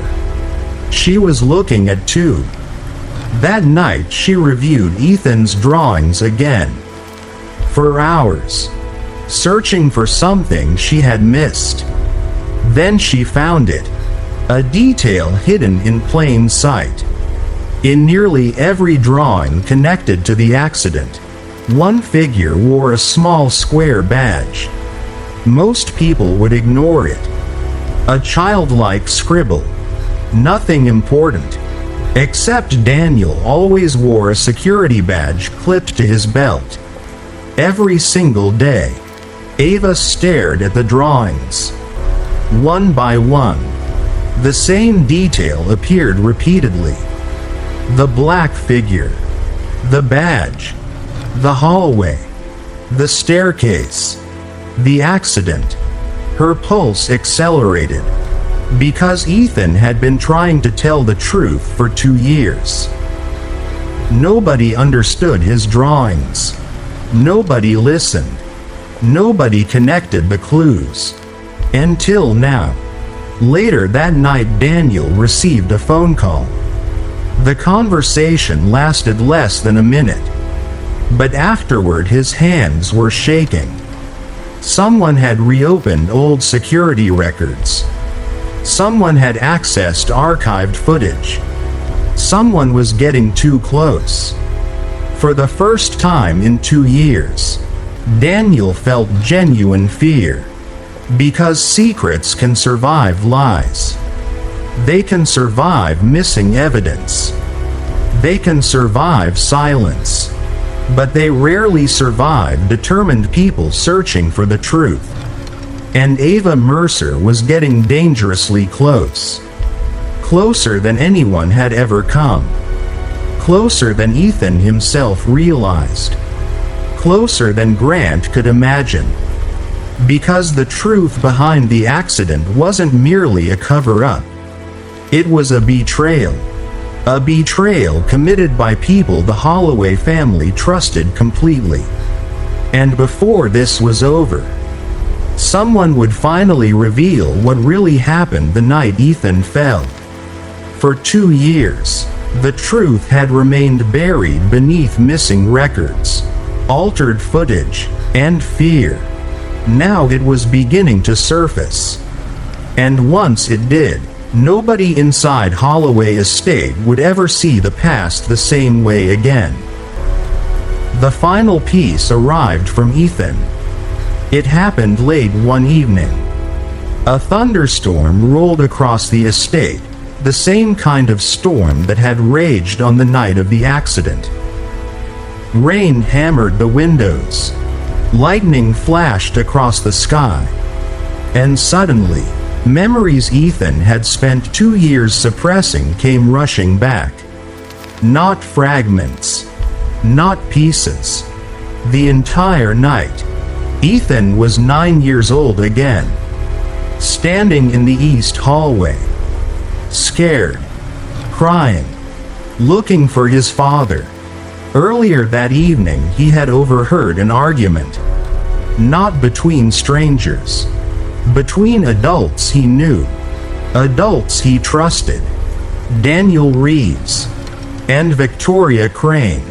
She was looking at two. That night she reviewed Ethan's drawings again. For hours. Searching for something she had missed. Then she found it. A detail hidden in plain sight. In nearly every drawing connected to the accident, one figure wore a small square badge. Most people would ignore it. A childlike scribble. Nothing important. Except Daniel always wore a security badge clipped to his belt. Every single day, Ava stared at the drawings. One by one, the same detail appeared repeatedly. The black figure, the badge, the hallway, the staircase, the accident. Her pulse accelerated. Because Ethan had been trying to tell the truth for 2 years. Nobody understood his drawings. Nobody listened. Nobody connected the clues. Until now. Later that night, Daniel received a phone call. The conversation lasted less than a minute. But afterward his hands were shaking. Someone had reopened old security records. Someone had accessed archived footage. Someone was getting too close. For the first time in 2 years, Daniel felt genuine fear. Because secrets can survive lies. They can survive missing evidence. They can survive silence. But they rarely survive determined people searching for the truth. And Ava Mercer was getting dangerously close. Closer than anyone had ever come. Closer than Ethan himself realized. Closer than Grant could imagine. Because the truth behind the accident wasn't merely a cover-up. It was a betrayal. A betrayal committed by people the Holloway family trusted completely. And before this was over, someone would finally reveal what really happened the night Ethan fell. For 2 years, the truth had remained buried beneath missing records, altered footage, and fear. Now it was beginning to surface. And once it did, nobody inside Holloway Estate would ever see the past the same way again. The final piece arrived from Ethan. It happened late one evening. A thunderstorm rolled across the estate, the same kind of storm that had raged on the night of the accident. Rain hammered the windows. Lightning flashed across the sky. And suddenly, memories Ethan had spent 2 years suppressing came rushing back. Not fragments. Not pieces. The entire night. Ethan was 9 years old again. Standing in the east hallway. Scared. Crying. Looking for his father. Earlier that evening he had overheard an argument. Not between strangers. Between adults he knew. Adults he trusted. Daniel Reeves. And Victoria Crane.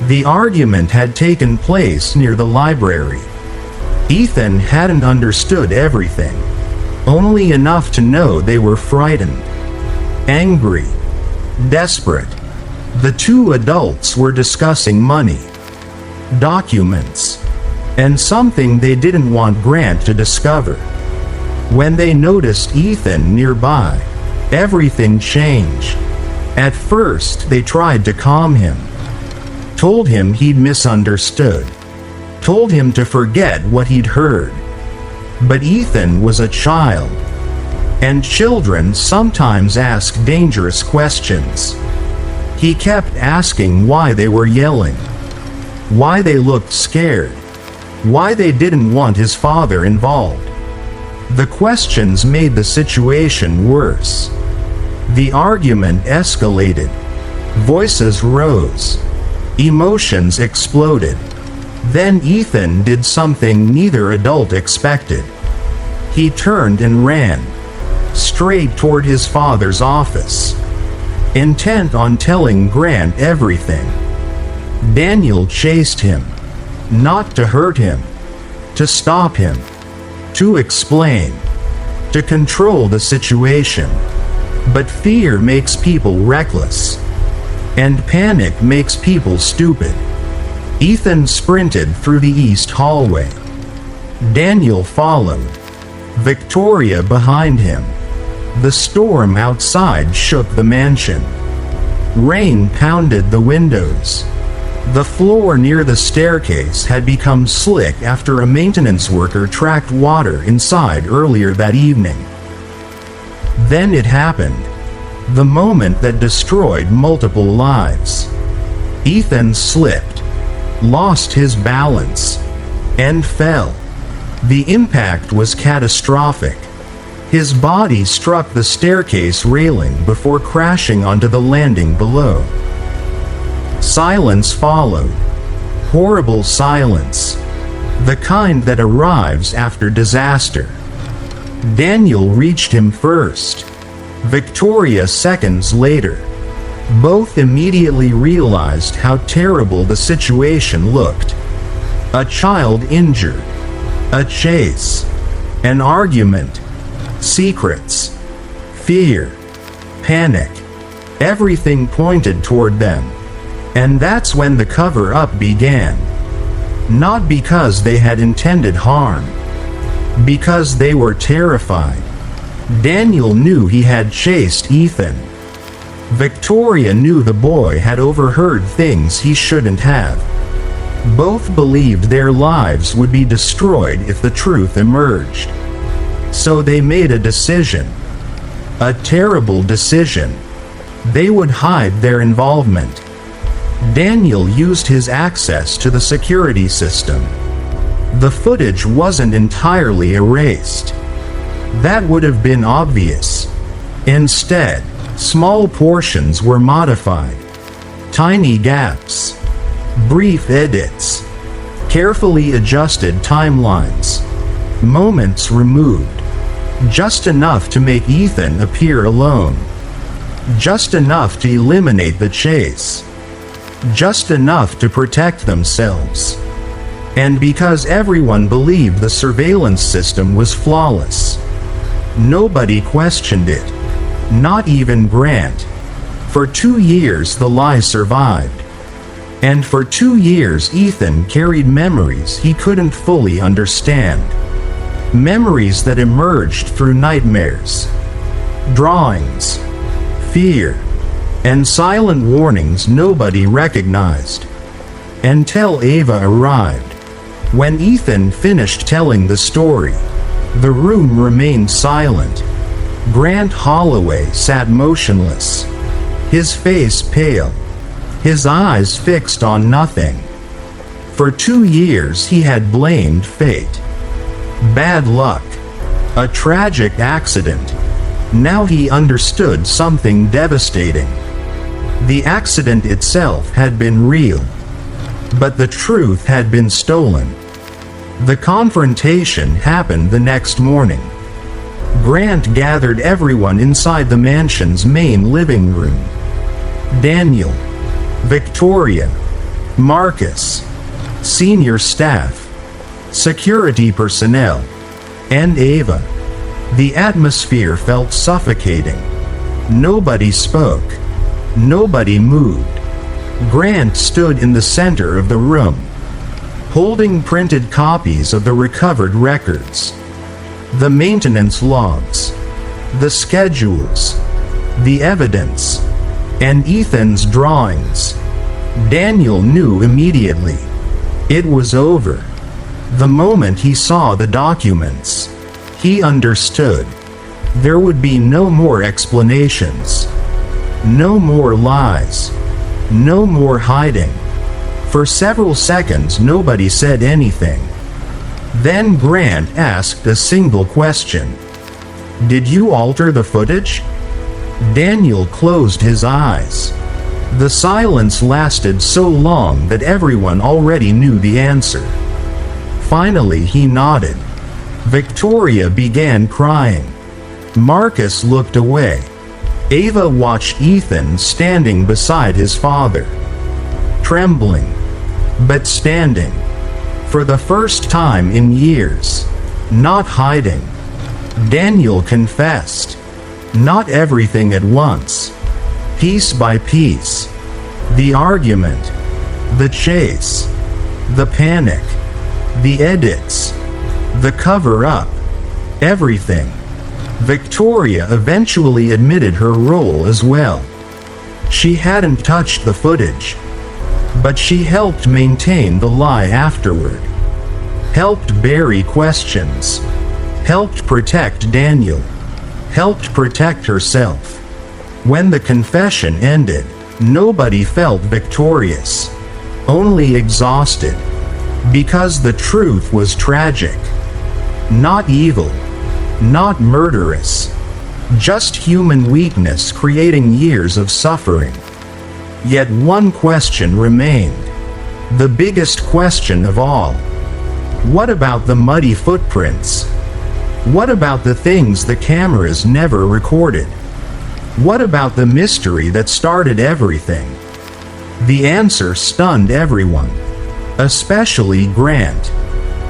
The argument had taken place near the library. Ethan hadn't understood everything. Only enough to know they were frightened. Angry. Desperate. The two adults were discussing money, documents, and something they didn't want Grant to discover. When they noticed Ethan nearby, everything changed. At first, they tried to calm him. Told him he'd misunderstood. Told him to forget what he'd heard. But Ethan was a child. And children sometimes ask dangerous questions. He kept asking why they were yelling. Why they looked scared. Why they didn't want his father involved. The questions made the situation worse. The argument escalated. Voices rose. Emotions exploded. Then Ethan did something neither adult expected. He turned and ran. Straight toward his father's office. Intent on telling Grant everything. Daniel chased him. Not to hurt him. To stop him. To explain. To control the situation. But fear makes people reckless. And panic makes people stupid. Ethan sprinted through the east hallway. Daniel followed. Victoria behind him. The storm outside shook the mansion. Rain pounded the windows. The floor near the staircase had become slick after a maintenance worker tracked water inside earlier that evening. Then it happened. The moment that destroyed multiple lives. Ethan slipped, lost his balance, and fell. The impact was catastrophic. His body struck the staircase railing before crashing onto the landing below. Silence followed. Horrible silence. The kind that arrives after disaster. Daniel reached him first. Victoria seconds later. Both immediately realized how terrible the situation looked. A child injured. A chase. An argument. Secrets. Fear. Panic. Everything pointed toward them. And that's when the cover-up began. Not because they had intended harm. Because they were terrified. Daniel knew he had chased Ethan. Victoria knew the boy had overheard things he shouldn't have. Both believed their lives would be destroyed if the truth emerged. So they made a decision. A terrible decision. They would hide their involvement. Daniel used his access to the security system. The footage wasn't entirely erased. That would have been obvious. Instead, small portions were modified. Tiny gaps. Brief edits. Carefully adjusted timelines. Moments removed. Just enough to make Ethan appear alone. Just enough to eliminate the chase. Just enough to protect themselves. And because everyone believed the surveillance system was flawless. Nobody questioned it. Not even Grant. For 2 years the lie survived. And for 2 years Ethan carried memories he couldn't fully understand. Memories that emerged through nightmares. Drawings. Fear. And silent warnings nobody recognized. Until Ava arrived. When Ethan finished telling the story, the room remained silent. Grant Holloway sat motionless. His face pale. His eyes fixed on nothing. For 2 years he had blamed fate. Bad luck. A tragic accident. Now he understood something devastating. The accident itself had been real. But the truth had been stolen. The confrontation happened the next morning. Grant gathered everyone inside the mansion's main living room. Daniel, Victoria, Marcus, senior staff, security personnel, and Ava. The atmosphere felt suffocating. Nobody spoke. Nobody moved. Grant stood in the center of the room, holding printed copies of the recovered records. The maintenance logs, the schedules, the evidence, and Ethan's drawings. Daniel knew immediately. It was over. The moment he saw the documents, he understood. There would be no more explanations. No more lies. No more hiding. For several seconds nobody said anything. Then Grant asked a single question. "Did you alter the footage?" Daniel closed his eyes. The silence lasted so long that everyone already knew the answer. Finally he nodded. Victoria began crying. Marcus looked away. Ava watched Ethan standing beside his father. Trembling, but standing. For the first time in years. Not hiding. Daniel confessed. Not everything at once. Piece by piece. The argument. The chase. The panic. The edits. The cover-up. Everything. Victoria eventually admitted her role as well. She hadn't touched the footage. But she helped maintain the lie afterward. Helped bury questions. Helped protect Daniel. Helped protect herself. When the confession ended, nobody felt victorious. Only exhausted. Because the truth was tragic. Not evil. Not murderous. Just human weakness creating years of suffering. Yet one question remained. The biggest question of all. What about the muddy footprints? What about the things the cameras never recorded? What about the mystery that started everything? The answer stunned everyone, especially Grant.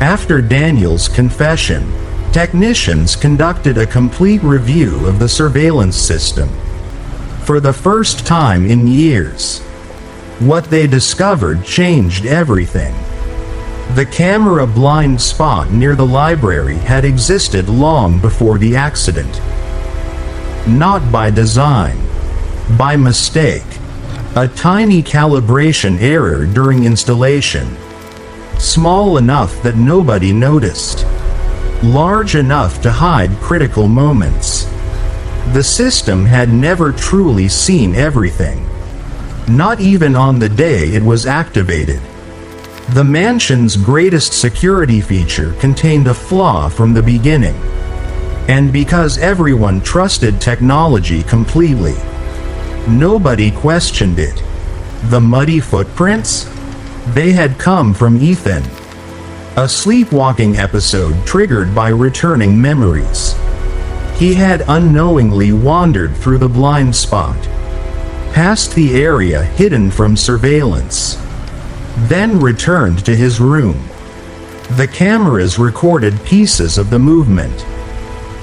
After Daniel's confession, technicians conducted a complete review of the surveillance system. For the first time in years, what they discovered changed everything. The camera blind spot near the library had existed long before the accident. Not by design, by mistake. A tiny calibration error during installation. Small enough that nobody noticed. Large enough to hide critical moments. The system had never truly seen everything. Not even on the day it was activated. The mansion's greatest security feature contained a flaw from the beginning. And because everyone trusted technology completely, nobody questioned it. The muddy footprints? They had come from Ethan. A sleepwalking episode triggered by returning memories. He had unknowingly wandered through the blind spot, past the area hidden from surveillance, then returned to his room. The cameras recorded pieces of the movement,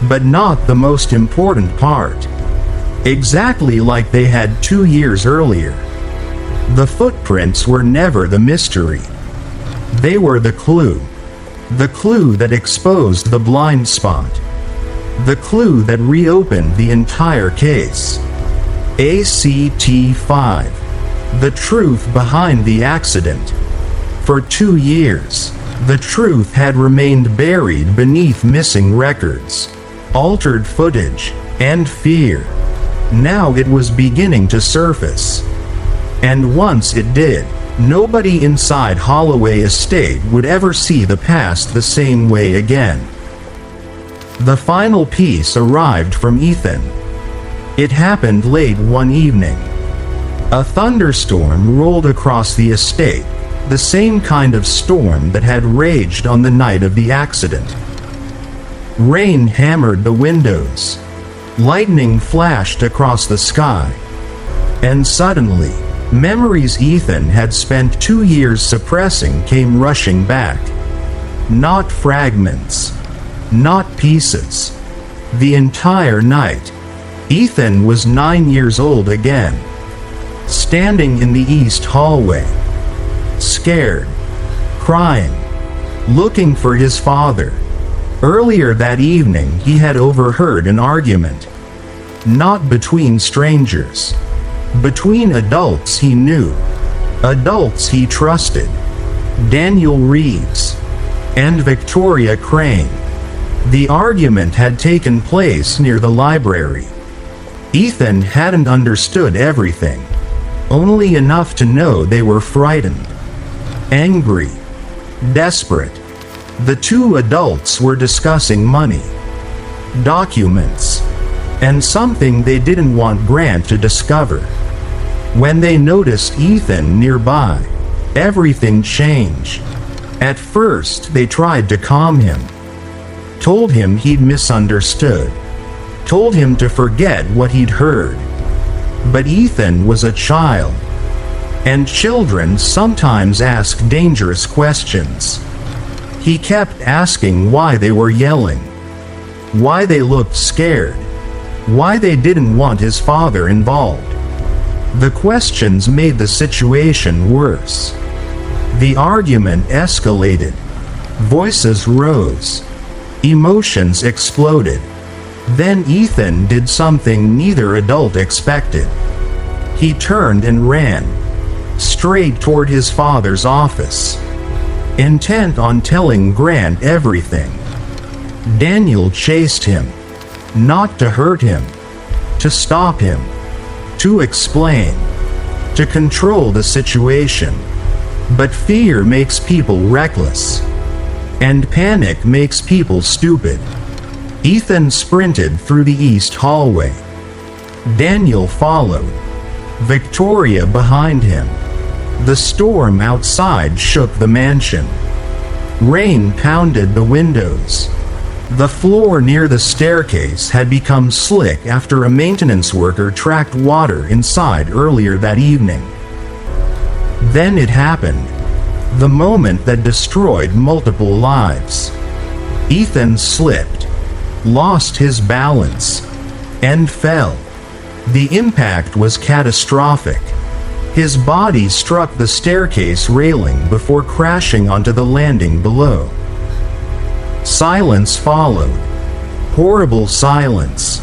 but not the most important part. Exactly like they had 2 years earlier. The footprints were never the mystery. They were the clue. The clue that exposed the blind spot. The clue that reopened the entire case. ACT-5. The truth behind the accident. For 2 years, the truth had remained buried beneath missing records, altered footage, and fear. Now it was beginning to surface. And once it did, nobody inside Holloway Estate would ever see the past the same way again. The final piece arrived from Ethan. It happened late one evening. A thunderstorm rolled across the estate, the same kind of storm that had raged on the night of the accident. Rain hammered the windows. Lightning flashed across the sky. And suddenly, memories Ethan had spent 2 years suppressing came rushing back. Not fragments. Not pieces. The entire night. Ethan was 9 years old again. Standing in the east hallway. Scared. Crying. Looking for his father. Earlier that evening he had overheard an argument. Not between strangers. Between adults he knew. Adults he trusted. Daniel Reeves. And Victoria Crane. The argument had taken place near the library. Ethan hadn't understood everything. Only enough to know they were frightened. Angry. Desperate. The two adults were discussing money. Documents. And something they didn't want Grant to discover. When they noticed Ethan nearby, everything changed. At first they tried to calm him. Told him he'd misunderstood. Told him to forget what he'd heard. But Ethan was a child. And children sometimes ask dangerous questions. He kept asking why they were yelling. Why they looked scared. Why they didn't want his father involved. The questions made the situation worse. The argument escalated. Voices rose. Emotions exploded. Then Ethan did something neither adult expected. He turned and ran. Straight toward his father's office. Intent on telling Grant everything. Daniel chased him. Not to hurt him. To stop him. To explain. To control the situation. But fear makes people reckless. And panic makes people stupid. Ethan sprinted through the east hallway. Daniel followed. Victoria behind him. The storm outside shook the mansion. Rain pounded the windows. The floor near the staircase had become slick after a maintenance worker tracked water inside earlier that evening. Then it happened. The moment that destroyed multiple lives. Ethan slipped, lost his balance, and fell. The impact was catastrophic. His body struck the staircase railing before crashing onto the landing below. Silence followed. Horrible silence.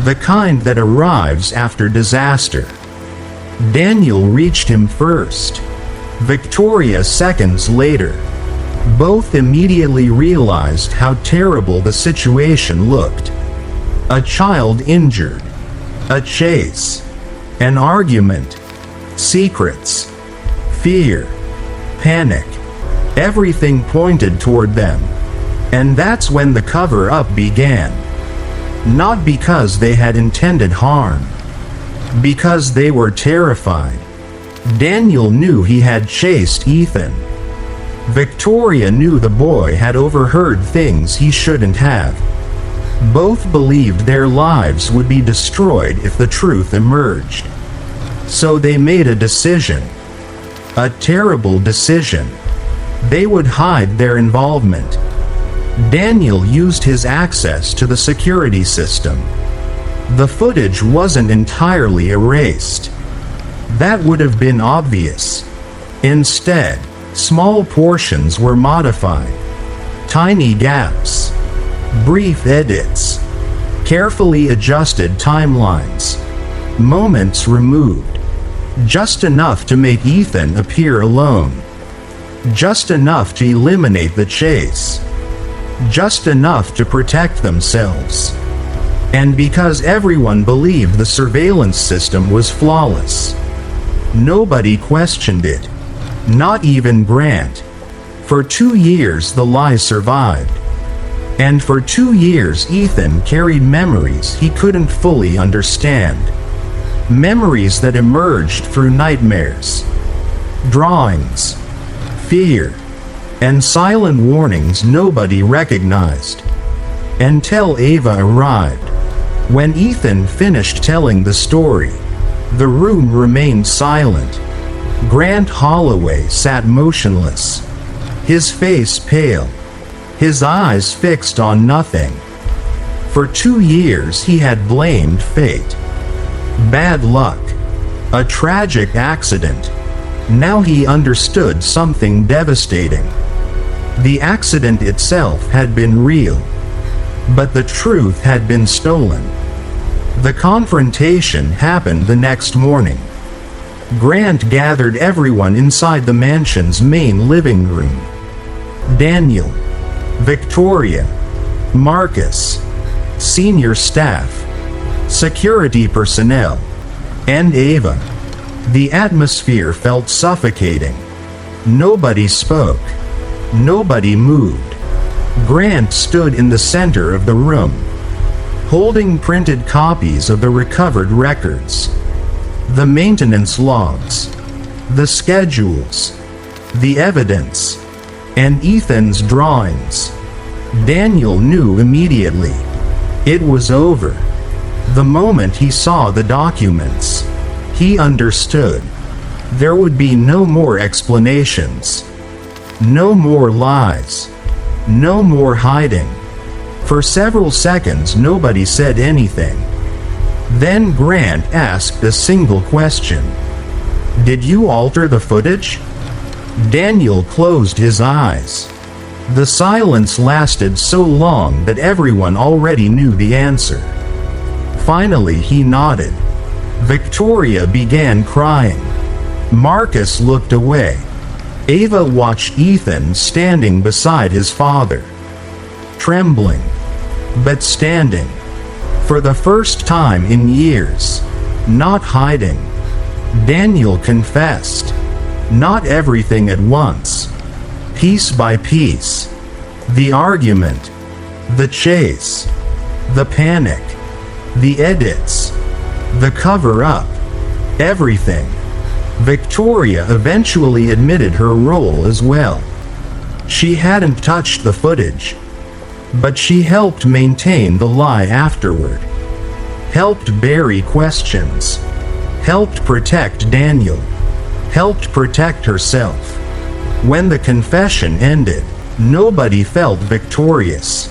The kind that arrives after disaster. Daniel reached him first. Victoria seconds later. Both immediately realized how terrible the situation looked. A child injured. A chase. An argument. Secrets. Fear. Panic. Everything pointed toward them. And that's when the cover-up began. Not because they had intended harm. Because they were terrified. Daniel knew he had chased Ethan. Victoria knew the boy had overheard things he shouldn't have. Both believed their lives would be destroyed if the truth emerged. So they made a decision. A terrible decision. They would hide their involvement. Daniel used his access to the security system. The footage wasn't entirely erased. That would have been obvious. Instead, small portions were modified. Tiny gaps. Brief edits. Carefully adjusted timelines. Moments removed. Just enough to make Ethan appear alone. Just enough to eliminate the chase. Just enough to protect themselves. And because everyone believed the surveillance system was flawless. Nobody questioned it. Not even Grant. For 2 years the lie survived. And for 2 years Ethan carried memories he couldn't fully understand. Memories that emerged through nightmares. Drawings. Fear. And silent warnings nobody recognized. Until Ava arrived. When Ethan finished telling the story, the room remained silent. Grant Holloway sat motionless, his face pale, his eyes fixed on nothing. For 2 years he had blamed fate. Bad luck. A tragic accident. Now he understood something devastating. The accident itself had been real, but the truth had been stolen. The confrontation happened the next morning. Grant gathered everyone inside the mansion's main living room. Daniel, Victoria, Marcus, senior staff, security personnel, and Ava. The atmosphere felt suffocating. Nobody spoke. Nobody moved. Grant stood in the center of the room, holding printed copies of the recovered records. The maintenance logs, the schedules, the evidence, and Ethan's drawings. Daniel knew immediately. It was over. The moment he saw the documents, he understood. There would be no more explanations. No more lies. No more hiding. For several seconds nobody said anything. Then Grant asked a single question. "Did you alter the footage?" Daniel closed his eyes. The silence lasted so long that everyone already knew the answer. Finally he nodded. Victoria began crying. Marcus looked away. Ava watched Ethan standing beside his father. Trembling, but standing. For the first time in years. Not hiding. Daniel confessed. Not everything at once. Piece by piece. The argument. The chase. The panic. The edits. The cover-up. Everything. Victoria eventually admitted her role as well. She hadn't touched the footage, but she helped maintain the lie afterward. Helped bury questions. Helped protect Daniel. Helped protect herself. When the confession ended, nobody felt victorious,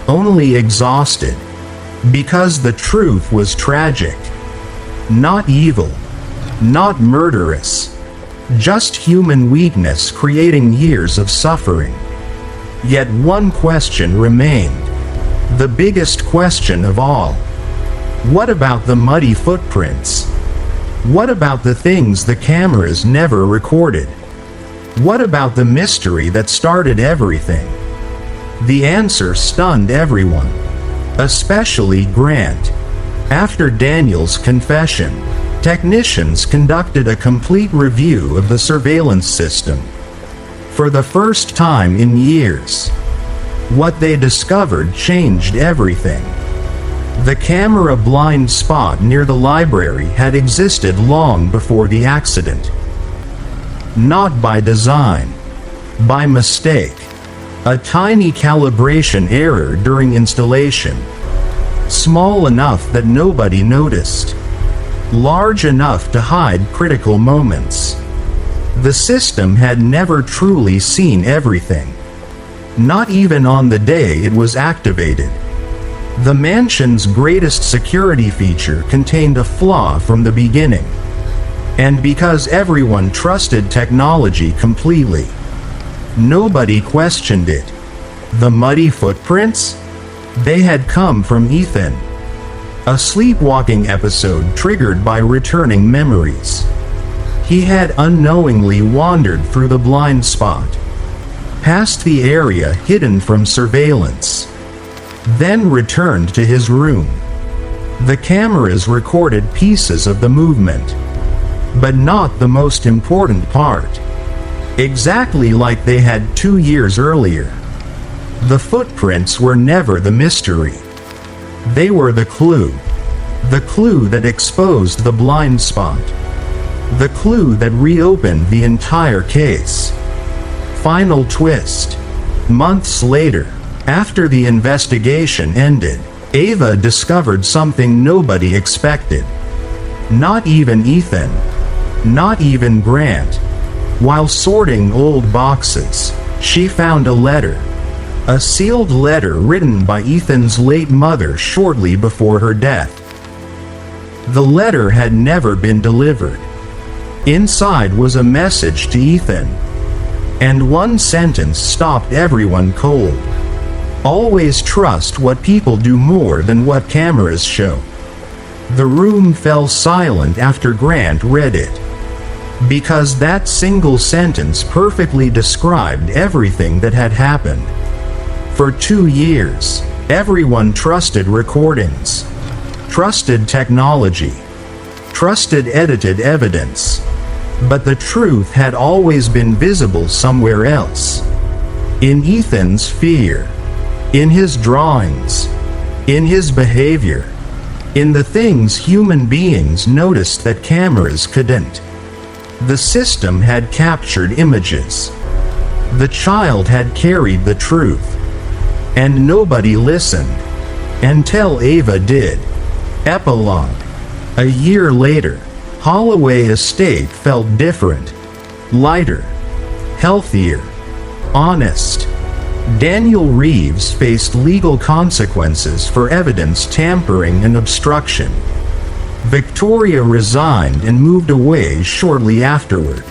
only exhausted, because the truth was tragic. Not evil, not murderous, just human weakness creating years of suffering. Yet one question remained, the biggest question of all. What about the muddy footprints? What about the things the cameras never recorded? What about the mystery that started everything? The answer stunned everyone, especially Grant. After Daniel's confession, technicians conducted a complete review of the surveillance system. For the first time in years, what they discovered changed everything. The camera blind spot near the library had existed long before the accident. Not by design, by mistake. A tiny calibration error during installation. Small enough that nobody noticed. Large enough to hide critical moments. The system had never truly seen everything. Not even on the day it was activated. The mansion's greatest security feature contained a flaw from the beginning. And because everyone trusted technology completely, nobody questioned it. The muddy footprints? They had come from Ethan. A sleepwalking episode triggered by returning memories. He had unknowingly wandered through the blind spot, past the area hidden from surveillance, then returned to his room. The cameras recorded pieces of the movement, but not the most important part. Exactly like they had 2 years earlier. The footprints were never the mystery. They were the clue. The clue that exposed the blind spot. The clue that reopened the entire case. Final twist. Months later, after the investigation ended, Ava discovered something nobody expected. Not even Ethan. Not even Grant. While sorting old boxes, she found a letter. A sealed letter written by Ethan's late mother shortly before her death. The letter had never been delivered. Inside was a message to Ethan. And one sentence stopped everyone cold. Always trust what people do more than what cameras show. The room fell silent after Grant read it. Because that single sentence perfectly described everything that had happened. For 2 years, everyone trusted recordings, trusted technology, trusted edited evidence. But the truth had always been visible somewhere else. In Ethan's fear, in his drawings, in his behavior, in the things human beings noticed that cameras couldn't. The system had captured images. The child had carried the truth. And nobody listened. Until Ava did. Epilogue. A year later, Holloway Estate felt different. Lighter. Healthier. Honest. Daniel Reeves faced legal consequences for evidence tampering and obstruction. Victoria resigned and moved away shortly afterward.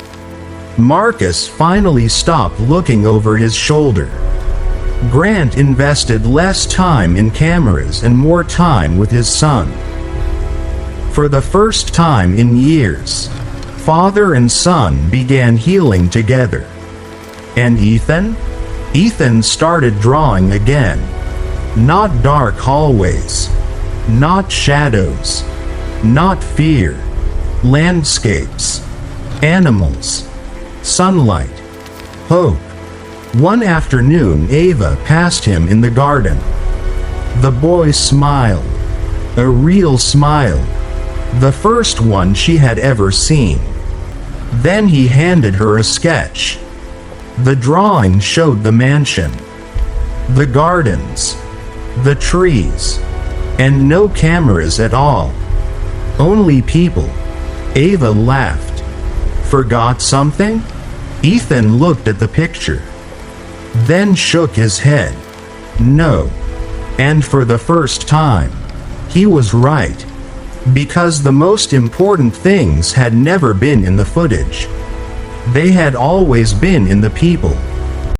Marcus finally stopped looking over his shoulder. Grant invested less time in cameras and more time with his son. For the first time in years, father and son began healing together. And Ethan? Ethan started drawing again. Not dark hallways. Not shadows. Not fear. Landscapes. Animals. Sunlight. Hope. One afternoon Ava passed him in the garden. The boy smiled. A real smile. the first one she had ever seen. Then he handed her a sketch. The drawing showed the mansion, the gardens, the trees, and no cameras at all. Only people. Ava laughed. Forgot something? Ethan looked at the picture, then shook his head. No. And for the first time, he was right. Because the most important things had never been in the footage. They had always been in the people.